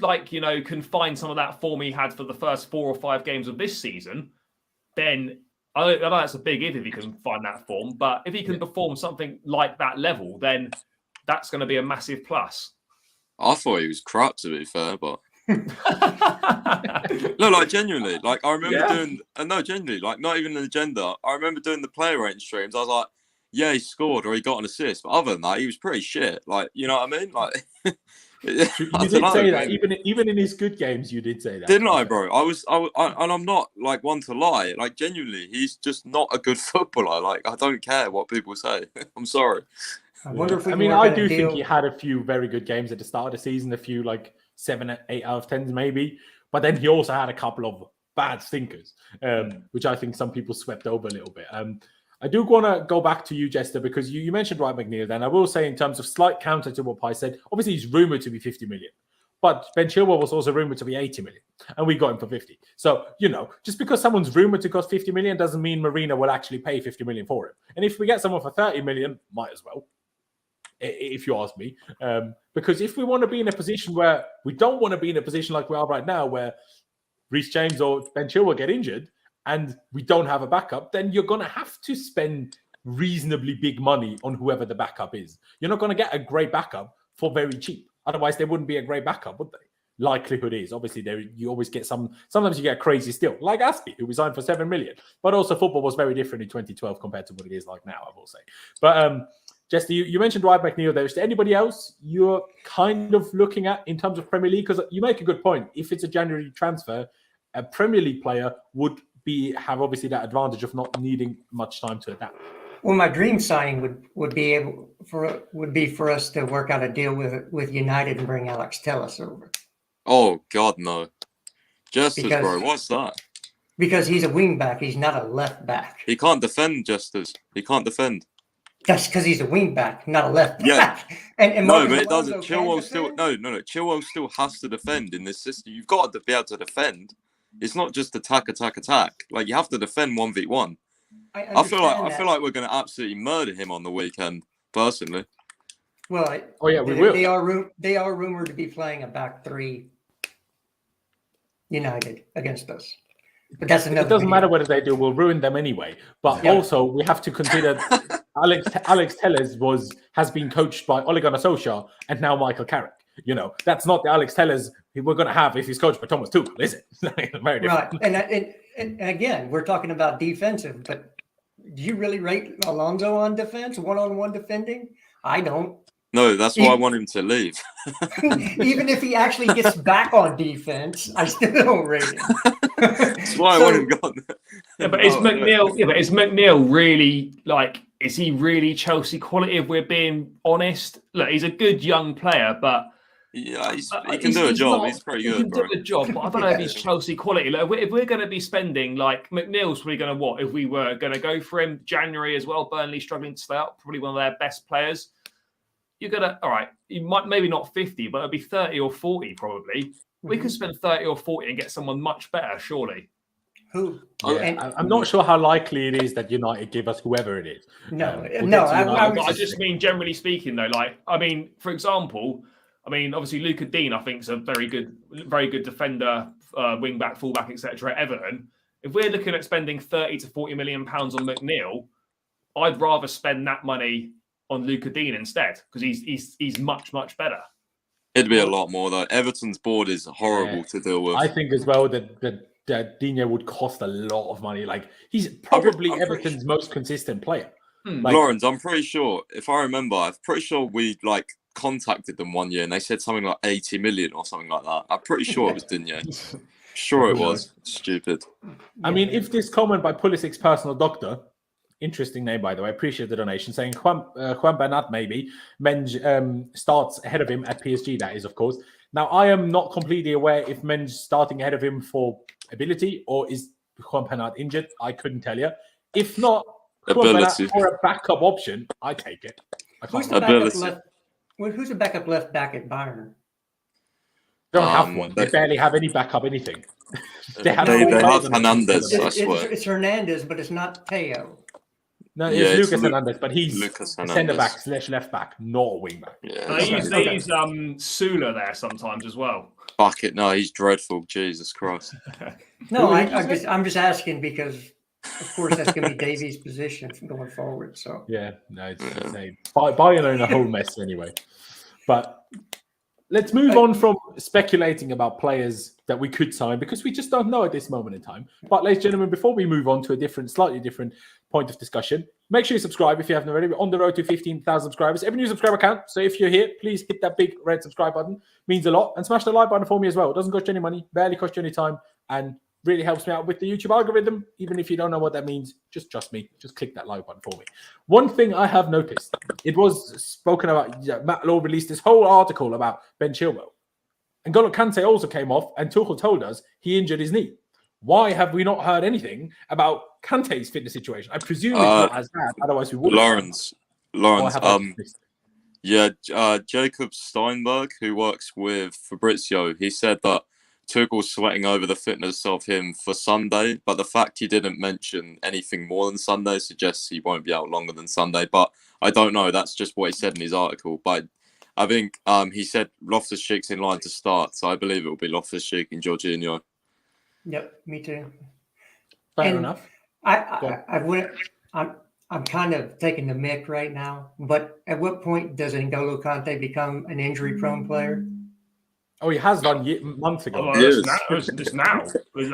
can find some of that form he had for the first 4 or 5 games of this season, then I know that's a big if he can find that form. But if he can perform something like that level, then that's going to be a massive plus. I thought he was crap, to be fair, but no, genuinely, I remember doing, genuinely, not even an agenda. I remember doing the player rating streams. I was like, yeah, he scored or he got an assist, but other than that, he was pretty shit. You know what I mean? You did say that even in his good games, you did say that, didn't I, bro? And I'm not one to lie. Genuinely, he's just not a good footballer. I don't care what people say. I'm sorry. I wonder if I do think he had a few very good games at the start of the season, a few 7, 8 out of 10s maybe, but then he also had a couple of bad stinkers, which I think some people swept over a little bit. I do want to go back to you, Jester, because you mentioned Dwight McNeil. Then I will say, in terms of slight counter to what Pi said, obviously he's rumored to be 50 million, but Ben Chilwell was also rumored to be 80 million, and we got him for 50. So just because someone's rumored to cost 50 million doesn't mean Marina will actually pay 50 million for him. And if we get someone for 30 million, might as well, if you ask me, because if we want to be in a position where we don't want to be in a position like we are right now, where Reece James or Ben Chilwell get injured and we don't have a backup, then you're going to have to spend reasonably big money on whoever the backup is. You're not going to get a great backup for very cheap. Otherwise, there wouldn't be a great backup, would they? Likelihood is, obviously, you always get sometimes you get crazy still, like Aspie, who we signed for 7 million. But also football was very different in 2012 compared to what it is like now, I will say. But Jesse, you mentioned Ryan McNeil there. Is there anybody else you're kind of looking at in terms of Premier League? Because you make a good point. If it's a January transfer, a Premier League player would have obviously that advantage of not needing much time to adapt. Well, my dream signing would be for us to work out a deal with United and bring Alex Telles over. Oh God, no! Justice, bro, what's that? Because he's a wing back. He's not a left back. He can't defend, Justice. He can't defend. That's because he's a wing back, not a left back. Yeah. And no, Marcos but it Alonso doesn't. Chilwell still no. Chilwell still has to defend in this system. You've got to be able to defend. It's not just attack. Like you have to defend 1v1. I feel like we're going to absolutely murder him on the weekend. Personally. Well, we will. They are rumored to be playing a back three. United against us. But that's another. It doesn't matter whether they do; we'll ruin them anyway. But also, we have to consider Alex Telles has been coached by Ole Gunnar Solskjaer and now Michael Carrick. You know, that's not the Alex Telles we're going to have if he's coached by Thomas Tuchel, is it? Very different. Right, and again, we're talking about defensive, but do you really rate Alonso on defense, one-on-one defending? I don't. No, that's why I want him to leave. Even if he actually gets back on defense, I still don't rate him. That's why I want him gone. Yeah, but is McNeil? Yeah, but is McNeil really like? Is he really Chelsea quality? If we're being honest, look, he's a good young player, but yeah, he can do a job. He's pretty good. He can do a job, but I don't know if he's Chelsea quality. Like, if we're going to be spending like McNeil's probably going to what? If we were going to go for him January as well, Burnley struggling to stay up, probably one of their best players. You're gonna you might maybe not 50, but it'll be 30 or 40 probably. Mm-hmm. We could spend 30 or 40 and get someone much better, surely. Who? Yeah, I'm not sure how likely it is that United give us whoever it is. I just mean generally speaking though. Like, I mean, for example, obviously Luca Dean, I think, is a very good defender, wing back, full back, etc. at Everton. If we're looking at spending 30 to 40 million pounds on McNeil, I'd rather spend that money on Luca Dean instead, because he's much better. It'd be a lot more though. Everton's board is horrible to deal with. I think as well that Dino would cost a lot of money. Like he's probably Everton's most consistent player. Like, Laurenz, I'm pretty sure, if I remember, I'm pretty sure we contacted them one year and they said something like 80 million or something like that. I'm pretty sure it was Digne. Sure it was. Stupid. I mean, if this comment by Pulisic's personal doctor, interesting name, by the way. I appreciate the donation. Saying Juan Bernat maybe. Menge starts ahead of him at PSG, that is, of course. Now, I am not completely aware if Menge's starting ahead of him for ability or is Juan Bernat injured. I couldn't tell you. If not, Juan Bernat for a backup option, I take it. Who's the backup left back at Bayern? They don't have one. They barely have any backup anything. They have Hernandez, I swear. It's Hernandez, but it's not Teo. No, it's Lucas Hernandez, but he's centre back / left back, not a wing back. Yeah, they use Sula there sometimes as well. Fuck it, no, he's dreadful. Jesus Christ. No, I'm just asking because, of course, that's going to be Davies' position going forward. So yeah, no, it's Bayern are in a whole mess anyway. But let's move on from speculating about players that we could sign because we just don't know at this moment in time. But ladies and gentlemen, before we move on to a slightly different point of discussion, make sure you subscribe if you haven't already. We're on the road to 15,000 subscribers. Every new subscriber counts. So if you're here, please hit that big red subscribe button. It means a lot. And smash the like button for me as well. It doesn't cost you any money, barely cost you any time, and really helps me out with the YouTube algorithm. Even if you don't know what that means, just trust me. Just click that like button for me. One thing I have noticed, it was spoken about, Matt Law released this whole article about Ben Chilwell. And N'Golo Kante also came off, and Tuchel told us he injured his knee. Why have we not heard anything about Kante's fitness situation? I presume it's not as bad, otherwise we would. Lawrenz, Jacob Steinberg, who works with Fabrizio, he said that Tuchel's sweating over the fitness of him for Sunday, but the fact he didn't mention anything more than Sunday suggests he won't be out longer than Sunday. But I don't know. That's just what he said in his article. But I think he said Loftus-Cheek's in line to start, so I believe it will be Loftus-Cheek and Jorginho. Yep, me too. Fair And enough. I'm kind of taking the mick right now, but at what point does N'Golo Kante become an injury-prone player? Oh, he has done months ago. Oh, Yes. it's now.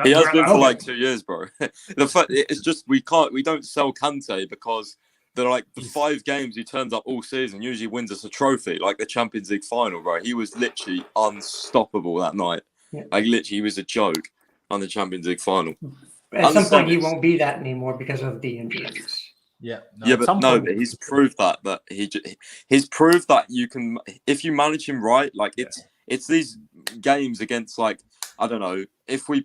He has been for Okay. like 2 years, bro. The fact it's just we don't sell Kante because they're like the 5 games he turns up all season usually wins us a trophy, like the Champions League final, bro. He was literally unstoppable that night. Yeah. Like literally, he was a joke on the Champions League final. At some point, he Understand. won't be that anymore because of the injuries. Yeah. Yeah, but but he's proved that he's proved that you can, if you manage him right. Like it's these games against, like, I don't know, if we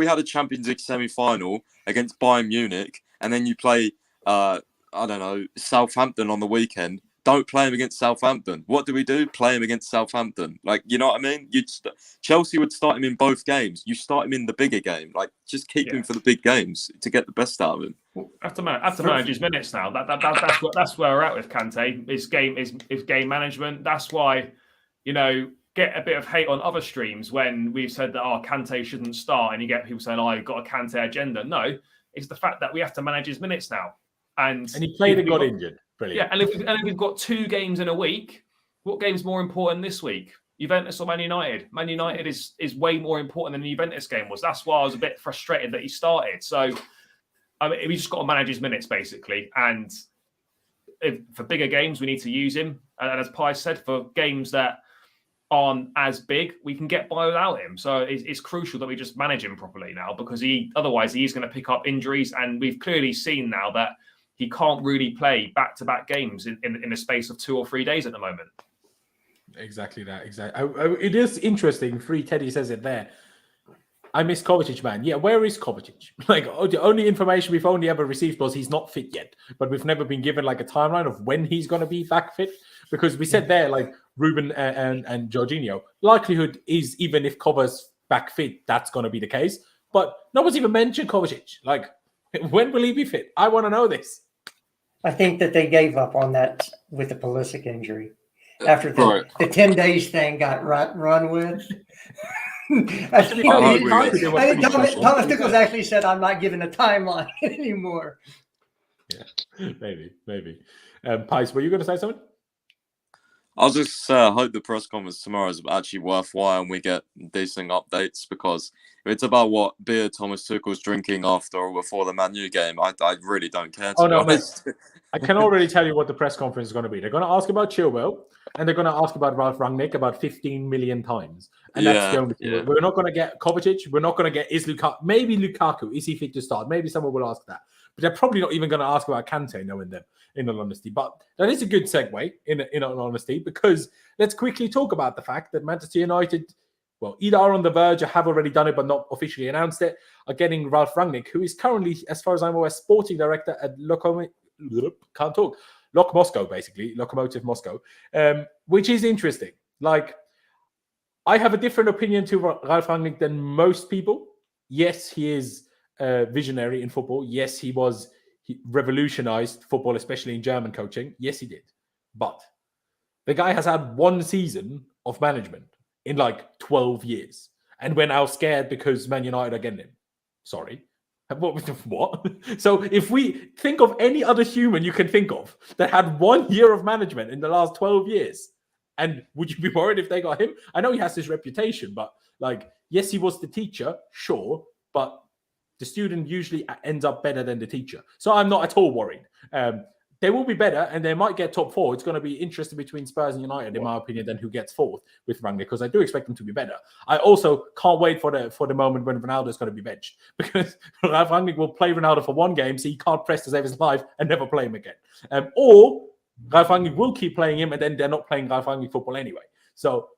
had a Champions League semi-final against Bayern Munich and then you play I don't know, Southampton on the weekend, don't play him against Southampton. What do? Play him against Southampton. Like, you know what I mean? Chelsea would start him in both games. You start him in the bigger game. Like, just keep him for the big games to get the best out of him. Have to manage his minutes now. That's where we're at with Kante. His game management. That's why, get a bit of hate on other streams when we've said that Kante shouldn't start, and you get people saying, you've got a Kante agenda. No, it's the fact that we have to manage his minutes now. And he played and got injured. Brilliant. Yeah, and if we've got 2 games in a week, what game's more important this week? Juventus or Man United? Man United is way more important than the Juventus game was. That's why I was a bit frustrated that he started. So, I mean, we just got to manage his minutes, basically. And for bigger games, we need to use him. And as Pi said, for games that aren't as big, we can get by without him. So it's crucial that we just manage him properly now, because otherwise he's going to pick up injuries. And we've clearly seen now that he can't really play back-to-back games in the space of 2 or 3 days at the moment. Exactly that. Exactly. It is interesting. Free Teddy says it there. I miss Kovacic, man. Yeah, where is Kovacic? Like, the only information we've only ever received was he's not fit yet. But we've never been given like a timeline of when he's going to be back fit. Because we said there, like Ruben and Jorginho, likelihood is even if Kova's back fit, that's going to be the case. But no one's even mentioned Kovacic. Like, when will he be fit? I want to know this. I think that they gave up on that with the Pulisic injury after the 10 days thing got run with. I think Thomas Tuchel actually said, "I'm not giving a timeline anymore." Yeah, maybe. Pice, were you going to say something? I'll just hope the press conference tomorrow is actually worthwhile and we get decent updates, because if it's about what beer Thomas Tuchel's drinking after or before the Man U game, I really don't care, to be honest. I can already tell you what the press conference is going to be. They're going to ask about Chilwell, and they're going to ask about Ralf Rangnick about 15 million times. And that's the only thing. Yeah. We're not going to get Kovacic. We're not going to get maybe Lukaku. Is he fit to start? Maybe someone will ask that. But they're probably not even going to ask about Kante, knowing them, in all honesty. But that is a good segue, in all honesty, because let's quickly talk about the fact that Manchester United, well, either are on the verge or have already done it but not officially announced it, are getting Ralf Rangnick, who is currently, as far as I'm aware, sporting director at Lokomotiv Moscow, which is interesting. Like, I have a different opinion to Ralf Rangnick than most people. Yes, he is visionary in football. Yes, he revolutionized football, especially in German coaching. Yes, he did. But the guy has had 1 season of management in like 12 years. And we're now scared because Man United are getting him. Sorry. What? So if we think of any other human you can think of that had 1 year of management in the last 12 years, and would you be worried if they got him? I know he has this reputation, but like, yes, he was the teacher, sure, but the student usually ends up better than the teacher. So I'm not at all worried. They will be better, and they might get top 4. It's going to be interesting between Spurs and United, in my opinion, than who gets 4th with Rangnick, because I do expect them to be better. I also can't wait for the moment when Ronaldo is going to be benched, because Rangnick will play Ronaldo for 1 game, so he can't press to save his life and never play him again. Or Ralf Rangnick will keep playing him, and then they're not playing Ralf Rangnick football anyway. So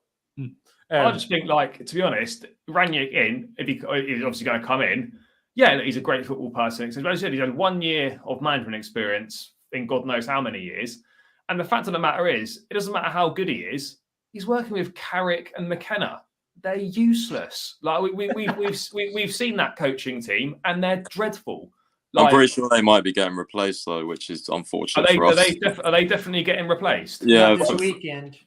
I just think, like, to be honest, Rangnick he's obviously going to come in. Yeah, he's a great football person. So, as I said, he's had 1 year of management experience in God knows how many years. And the fact of the matter is, it doesn't matter how good he is. He's working with Carrick and McKenna. They're useless. Like we've seen that coaching team, and they're dreadful. Like, I'm pretty sure they might be getting replaced though, which is unfortunate for us. Are they definitely getting replaced? Yeah, not this weekend.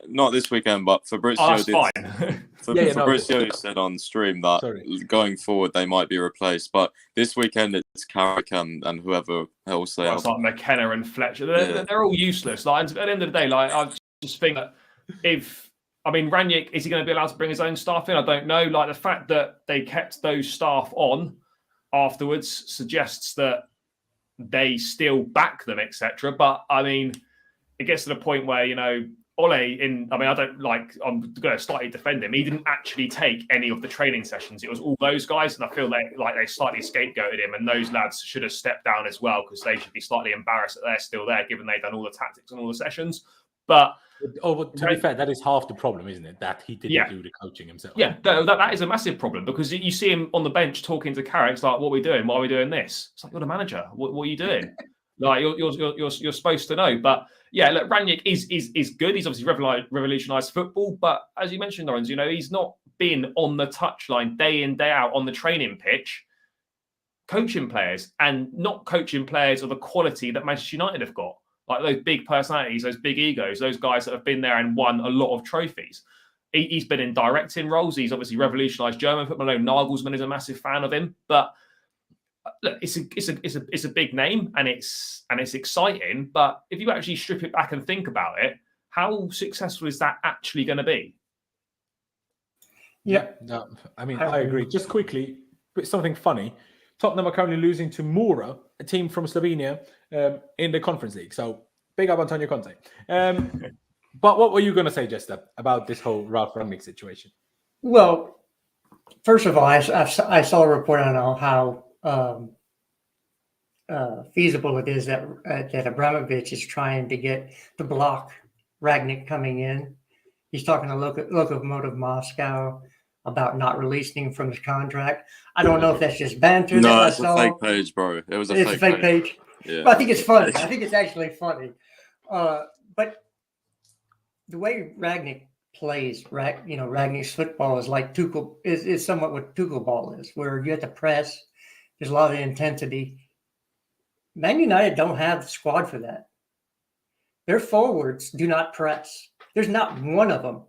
Not this weekend, but Fabrizio fine. Fabrizio said on stream that going forward they might be replaced, but this weekend it's Carrick and whoever else they have. It's like McKenna and Fletcher. They're all useless. Like, at the end of the day, like, I just think that Rangnick, is he going to be allowed to bring his own staff in? I don't know. Like, the fact that they kept those staff on afterwards suggests that they still back them, etc. But I mean, it gets to the point where, you know, Ole, I'm going to slightly defend him. He didn't actually take any of the training sessions. It was all those guys, and I feel they slightly scapegoated him. And those lads should have stepped down as well, because they should be slightly embarrassed that they're still there, given they've done all the tactics and all the sessions. But to be fair, that is half the problem, isn't it? That he didn't do the coaching himself. Yeah, that is a massive problem, because you see him on the bench talking to Carrick, like, "What are we doing? Why are we doing this?" It's like, you're the manager. What are you doing? Like, you're supposed to know. But yeah, look, Rangnick is good. He's obviously revolutionised football, but as you mentioned, Laurenz, you know, he's not been on the touchline day in, day out on the training pitch, coaching players, and not coaching players of the quality that Manchester United have got. Like those big personalities, those big egos, those guys that have been there and won a lot of trophies. He's been in directing roles. He's obviously revolutionised German football. I know Nagelsmann is a massive fan of him, but look, it's a big name and it's exciting. But if you actually strip it back and think about it, how successful is that actually going to be? Yeah, no, I mean, I agree. Just quickly, something funny. Tottenham are currently losing to Mura, a team from Slovenia, in the Conference League. So big up Antonio Conte. But what were you going to say, Jester, about this whole Ralf Rangnick situation? Well, first of all, I saw a report on how feasible it is that Abramovich is trying to block Rangnick coming in. He's talking to Lokomotiv Moscow about not releasing him from his contract. I don't know if that's just banter. No, it's a fake page, bro. It's a fake page. Yeah. But I think it's funny. I think it's actually funny. But the way Rangnick plays, Rangnick's football is like Tuchel is somewhat what Tuchel ball is, where you have to press. There's a lot of intensity. Man United don't have the squad for that. Their forwards do not press. There's not one of them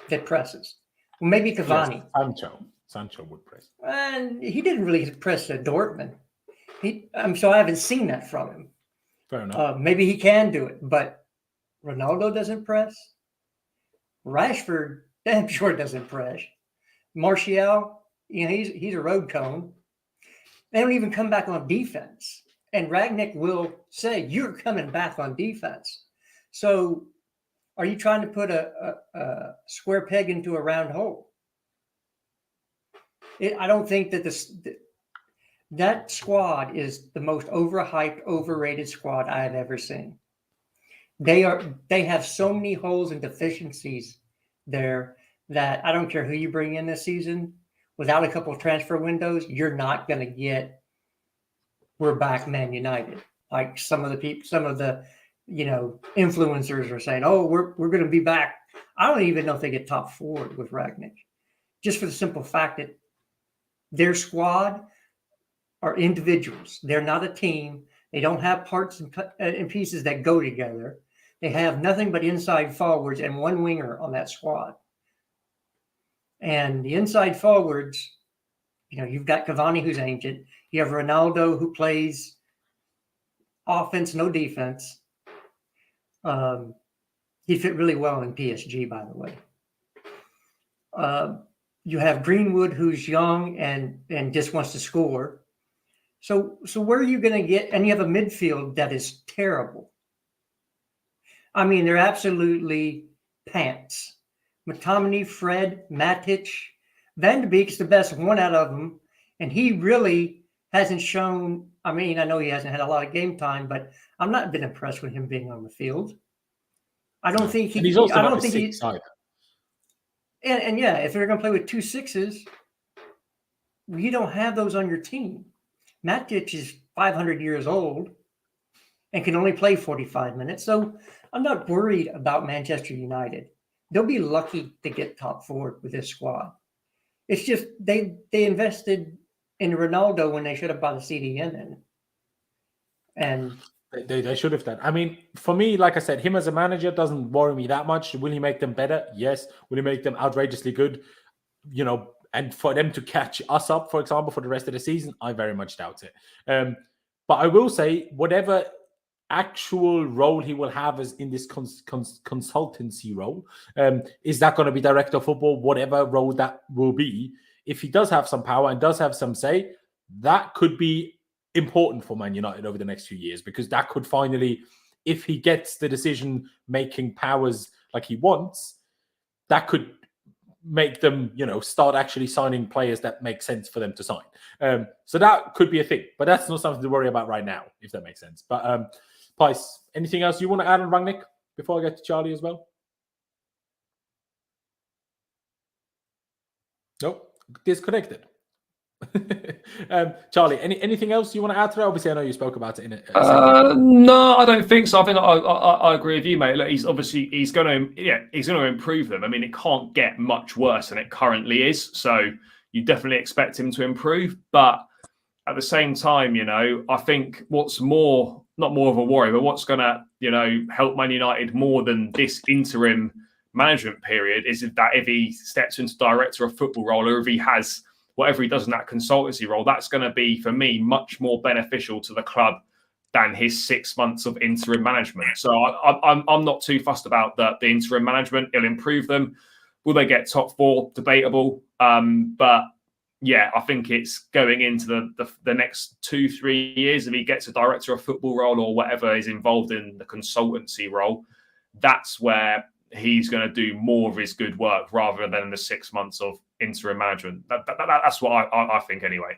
that presses. Well, maybe Cavani. Yes, Sancho would press. And he didn't really press at Dortmund. So I haven't seen that from him. Fair enough. Maybe he can do it, but Ronaldo doesn't press. Rashford, damn sure doesn't press. Martial, he's a road cone. They don't even come back on defense. And Rangnick will say, "You're coming back on defense." So are you trying to put a square peg into a round hole? I don't think that that squad is the most overhyped, overrated squad I have ever seen. They have so many holes and deficiencies there that I don't care who you bring in this season. Without a couple of transfer windows, you're not going to get "we're back, Man United." Like some of the influencers are saying, "Oh, we're going to be back." I don't even know if they get top 4 with Rangnick, just for the simple fact that their squad are individuals. They're not a team. They don't have parts and pieces that go together. They have nothing but inside forwards and one winger on that squad. And the inside forwards, you've got Cavani, who's ancient. You have Ronaldo, who plays offense, no defense. He fit really well in PSG, by the way. You have Greenwood, who's young and just wants to score. So where are you going to get? And you have a midfield that is terrible. I mean, they're absolutely pants. McTominay, Fred, Matic, Van de Beek's the best one out of them, and he really hasn't shown. I mean, I know he hasn't had a lot of game time, but I'm not been impressed with him being on the field. I don't think he's also not a six either. And yeah, if they're going to play with 2 6s, you don't have those on your team. Matic is 500 years old and can only play 45 minutes. So I'm not worried about Manchester United. They'll be lucky to get top 4 with this squad. It's just they invested in Ronaldo when they should have bought a CDM in. And they should have done. I mean, for me, like I said, him as a manager doesn't worry me that much. Will he make them better? Yes. Will he make them outrageously good? and for them to catch us up, for example, for the rest of the season, I very much doubt it. But I will say, whatever actual role he will have as in this consultancy role, is that going to be director of football, whatever role that will be? If he does have some power and does have some say, that could be important for Man United over the next few years, because that could finally, if he gets the decision-making powers like he wants, that could make them, start actually signing players that make sense for them to sign. So that could be a thing, but that's not something to worry about right now, if that makes sense. But Pys, anything else you want to add on Rangnick before I get to Charlie as well? Nope, disconnected. Charlie, anything else you want to add to that? Obviously, I know you spoke about it in a second. No, I don't think so. I think I agree with you, mate. Look, he's going to improve them. I mean, it can't get much worse than it currently is. So you definitely expect him to improve. But at the same time, I think what's not more of a worry, but what's going to help Man United more than this interim management period is that if he steps into director of football role, or if he has whatever he does in that consultancy role, that's going to be, for me, much more beneficial to the club than his 6 months of interim management. So I'm not too fussed about the interim management. It'll improve them. Will they get top four? Debatable. But yeah, I think it's going into the next 2-3 years. If he gets a director of football role or whatever is involved in the consultancy role, that's where he's going to do more of his good work rather than the 6 months of interim management. That's what I think anyway.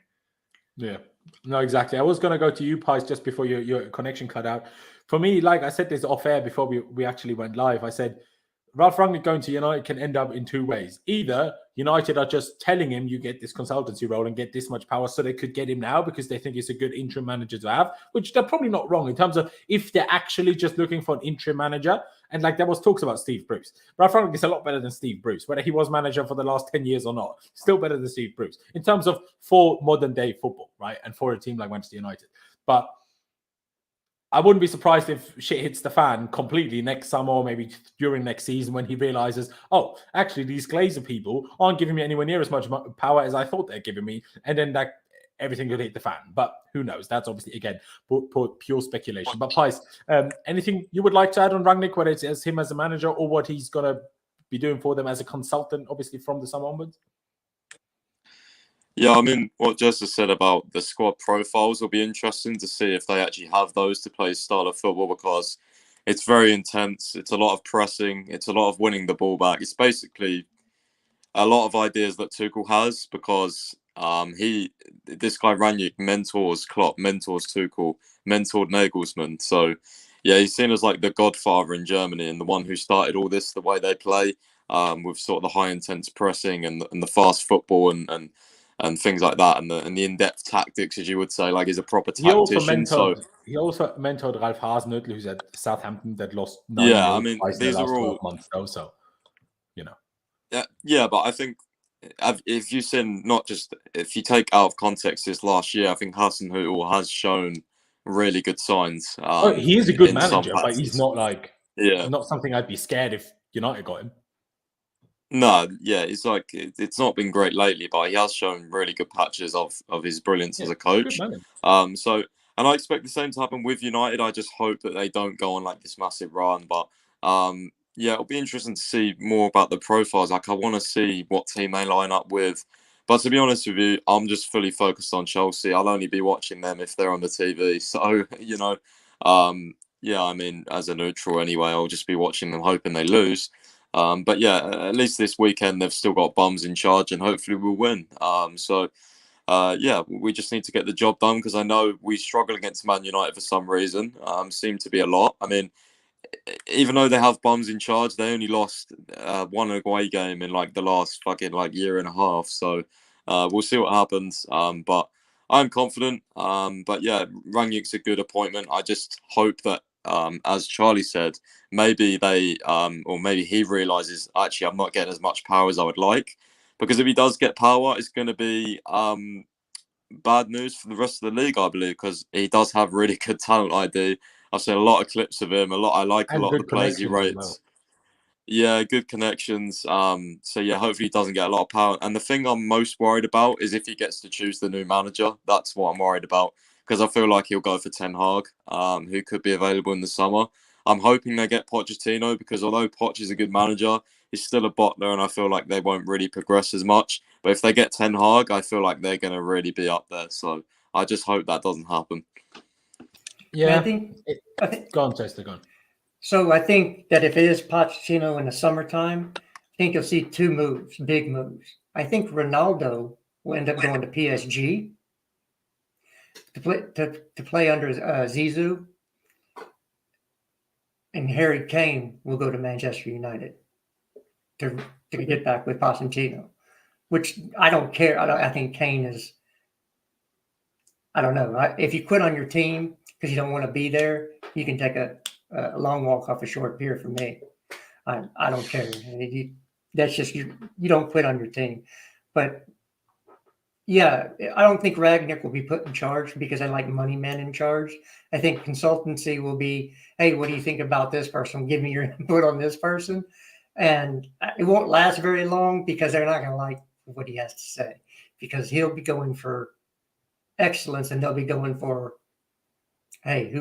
Yeah, no, exactly. I was going to go to you, Pys, just before your connection cut out. For me, like I said this off air before we actually went live, I said Ralf Rangnick going to United can end up in two ways. Either United are just telling him you get this consultancy role and get this much power so they could get him now because they think it's a good interim manager to have, which they're probably not wrong in terms of if they're actually just looking for an interim manager. And like there was talks about Steve Bruce. Ralf Rangnick is a lot better than Steve Bruce, whether he was manager for the last 10 years or not. Still better than Steve Bruce in terms of for modern day football, right? And for a team like Manchester United. But I wouldn't be surprised if shit hits the fan completely next summer or maybe during next season when he realizes, oh, actually, these Glazer people aren't giving me anywhere near as much power as I thought they're giving me. And then everything could hit the fan. But who knows? That's obviously, again, pure speculation. But Pys, anything you would like to add on Rangnick, whether it's as him as a manager or what he's going to be doing for them as a consultant, obviously, from the summer onwards? Yeah, I mean, what Jess said about the squad profiles will be interesting to see if they actually have those to play style of football, because it's very intense. It's a lot of pressing. It's a lot of winning the ball back. It's basically a lot of ideas that Tuchel has, because this guy Rangnick mentors Klopp, mentors Tuchel, mentored Nagelsmann. So yeah, he's seen as like the godfather in Germany and the one who started all this, the way they play, with sort of the high intense pressing and the fast football and things like that, and the in-depth tactics, as you would say, like he's a proper tactician. He also mentored Ralf Hasenhüttl, who's at Southampton, that lost 9 twice in the last 12 months though, so Yeah, but I think if you seen, not just if you take out of context this last year, I think Hasenhüttl has shown really good signs. He is a good manager, but he's not not something I'd be scared if United got him. No, yeah, it's not been great lately, but he has shown really good patches of his brilliance as a coach. And I expect the same to happen with United. I just hope that they don't go on like this massive run. But yeah, it'll be interesting to see more about the profiles. Like I want to see what team they line up with. But to be honest with you, I'm just fully focused on Chelsea. I'll only be watching them if they're on the TV. So, yeah, I mean, as a neutral anyway, I'll just be watching them hoping they lose. But yeah, at least this weekend they've still got bums in charge, and hopefully we'll win. Yeah, we just need to get the job done, because I know we struggle against Man United for some reason. Seem to be a lot. I mean, even though they have bums in charge, they only lost one away game in like the last fucking year and a half. So we'll see what happens. But I'm confident. But yeah, Rangnick's a good appointment. I just hope that, as Charlie said, maybe they or maybe he realizes, actually I'm not getting as much power as I would like, because if he does get power, it's going to be bad news for the rest of the league, I believe, because he does have really good talent ID. I've seen a lot of clips of him. I like a lot of the players he rates. Yeah, good connections. So yeah, hopefully he doesn't get a lot of power. And the thing I'm most worried about is if he gets to choose the new manager. That's what I'm worried about because I feel like he'll go for Ten Hag, who could be available in the summer. I'm hoping they get Pochettino because although Poch is a good manager, he's still a bottler, and I feel like they won't really progress as much. But if they get Ten Hag, I feel like they're going to really be up there. So I just hope that doesn't happen. Yeah, I think go on, Chester, go on. so. I think that if it is Pochettino in the summertime, I think you'll see two moves, big moves. I think Ronaldo will end up going to PSG to play under Zizou, and Harry Kane will go to Manchester United to get back with Pochettino, which I don't care. I think Kane is. I don't know. If you quit on your team because you don't want to be there, you can take a long walk off a short pier for me. I don't care. That's just you don't quit on your team. But yeah, I don't think Rangnick will be put in charge because I like money men in charge. I think consultancy will be, hey, what do you think about this person? Give me your input on this person. And it won't last very long because they're not going to like what he has to say because he'll be going for excellence and they'll be going for, hey,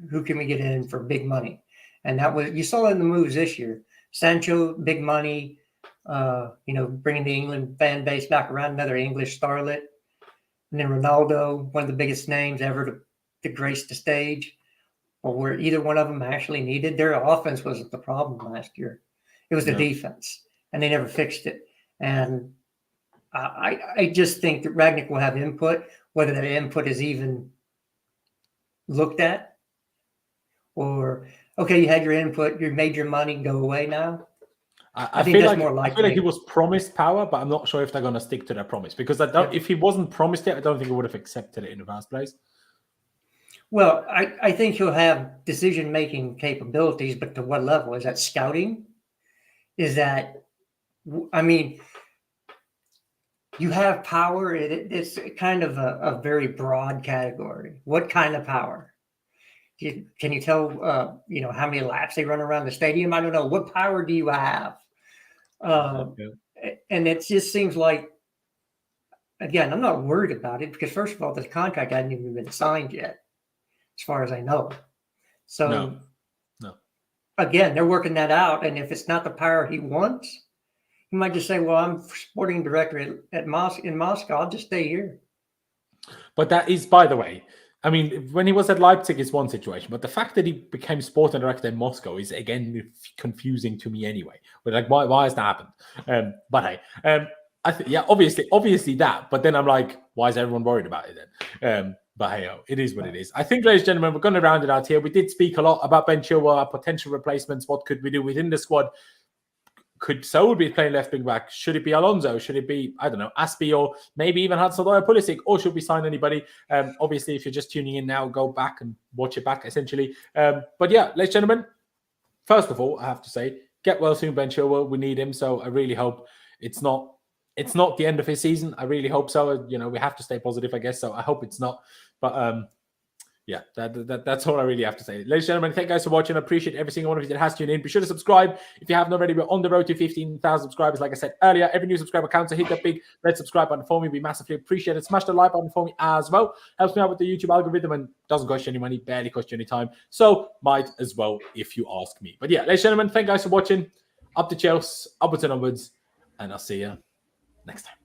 who can we get in for big money? And that was, you saw in the moves this year. Sancho, big money, bringing the England fan base back around, another English starlet. And then Ronaldo, one of the biggest names ever to grace the stage, or where either one of them actually needed. Their offense wasn't the problem last year. It was the defense, and they never fixed it. And I just think that Rangnick will have input, whether that input is even looked at or, okay, you had your input, you made your money, go away now. I think that's more likely. I feel like he was promised power, but I'm not sure if they're going to stick to their promise because if he wasn't promised it, I don't think he would have accepted it in the first place. Well, I think he'll have decision-making capabilities, but to what level? Is that scouting? Is that, I mean, you have power. It's kind of a very broad category. What kind of power? Can you tell, how many laps they run around the stadium? I don't know. What power do you have? And it just seems like, again, I'm not worried about it because, first of all, the contract hadn't even been signed yet, as far as I know. So, no. Again, they're working that out. And if it's not the power he wants, he might just say, well, I'm sporting director in Moscow. I'll just stay here. But that is, by the way, I mean, when he was at Leipzig is one situation, but the fact that he became sporting director in Moscow is, again, confusing to me anyway. But like, why has that happened? But hey, I think, yeah, obviously that. But then I'm like, why is everyone worried about it then? But hey, it is what it is. I think, ladies and gentlemen, we're going to round it out here. We did speak a lot about Ben Chilwell, our potential replacements. What could we do within the squad? Could Saul be playing left wing back? Should it be Alonso? Should it be, I don't know, Aspie or maybe even Hudson Odoi or Pulisic? Or should we sign anybody? Obviously, if you're just tuning in now, go back and watch it back, essentially. But yeah, ladies and gentlemen, first of all, I have to say, get well soon, Ben Chilwell. We need him. So I really hope it's not the end of his season. I really hope so. We have to stay positive, I guess. So I hope it's not. But yeah, that's all I really have to say. Ladies and gentlemen, thank you guys for watching. I appreciate every single one of you that has tuned in. Be sure to subscribe if you haven't already. We're on the road to 15,000 subscribers. Like I said earlier, every new subscriber counts. So hit that big red subscribe button for me. We massively appreciate it. Smash the like button for me as well. Helps me out with the YouTube algorithm and doesn't cost you any money, barely cost you any time. So might as well if you ask me. But yeah, ladies and gentlemen, thank you guys for watching. Up to Chelsea, upwards and onwards. And I'll see you next time.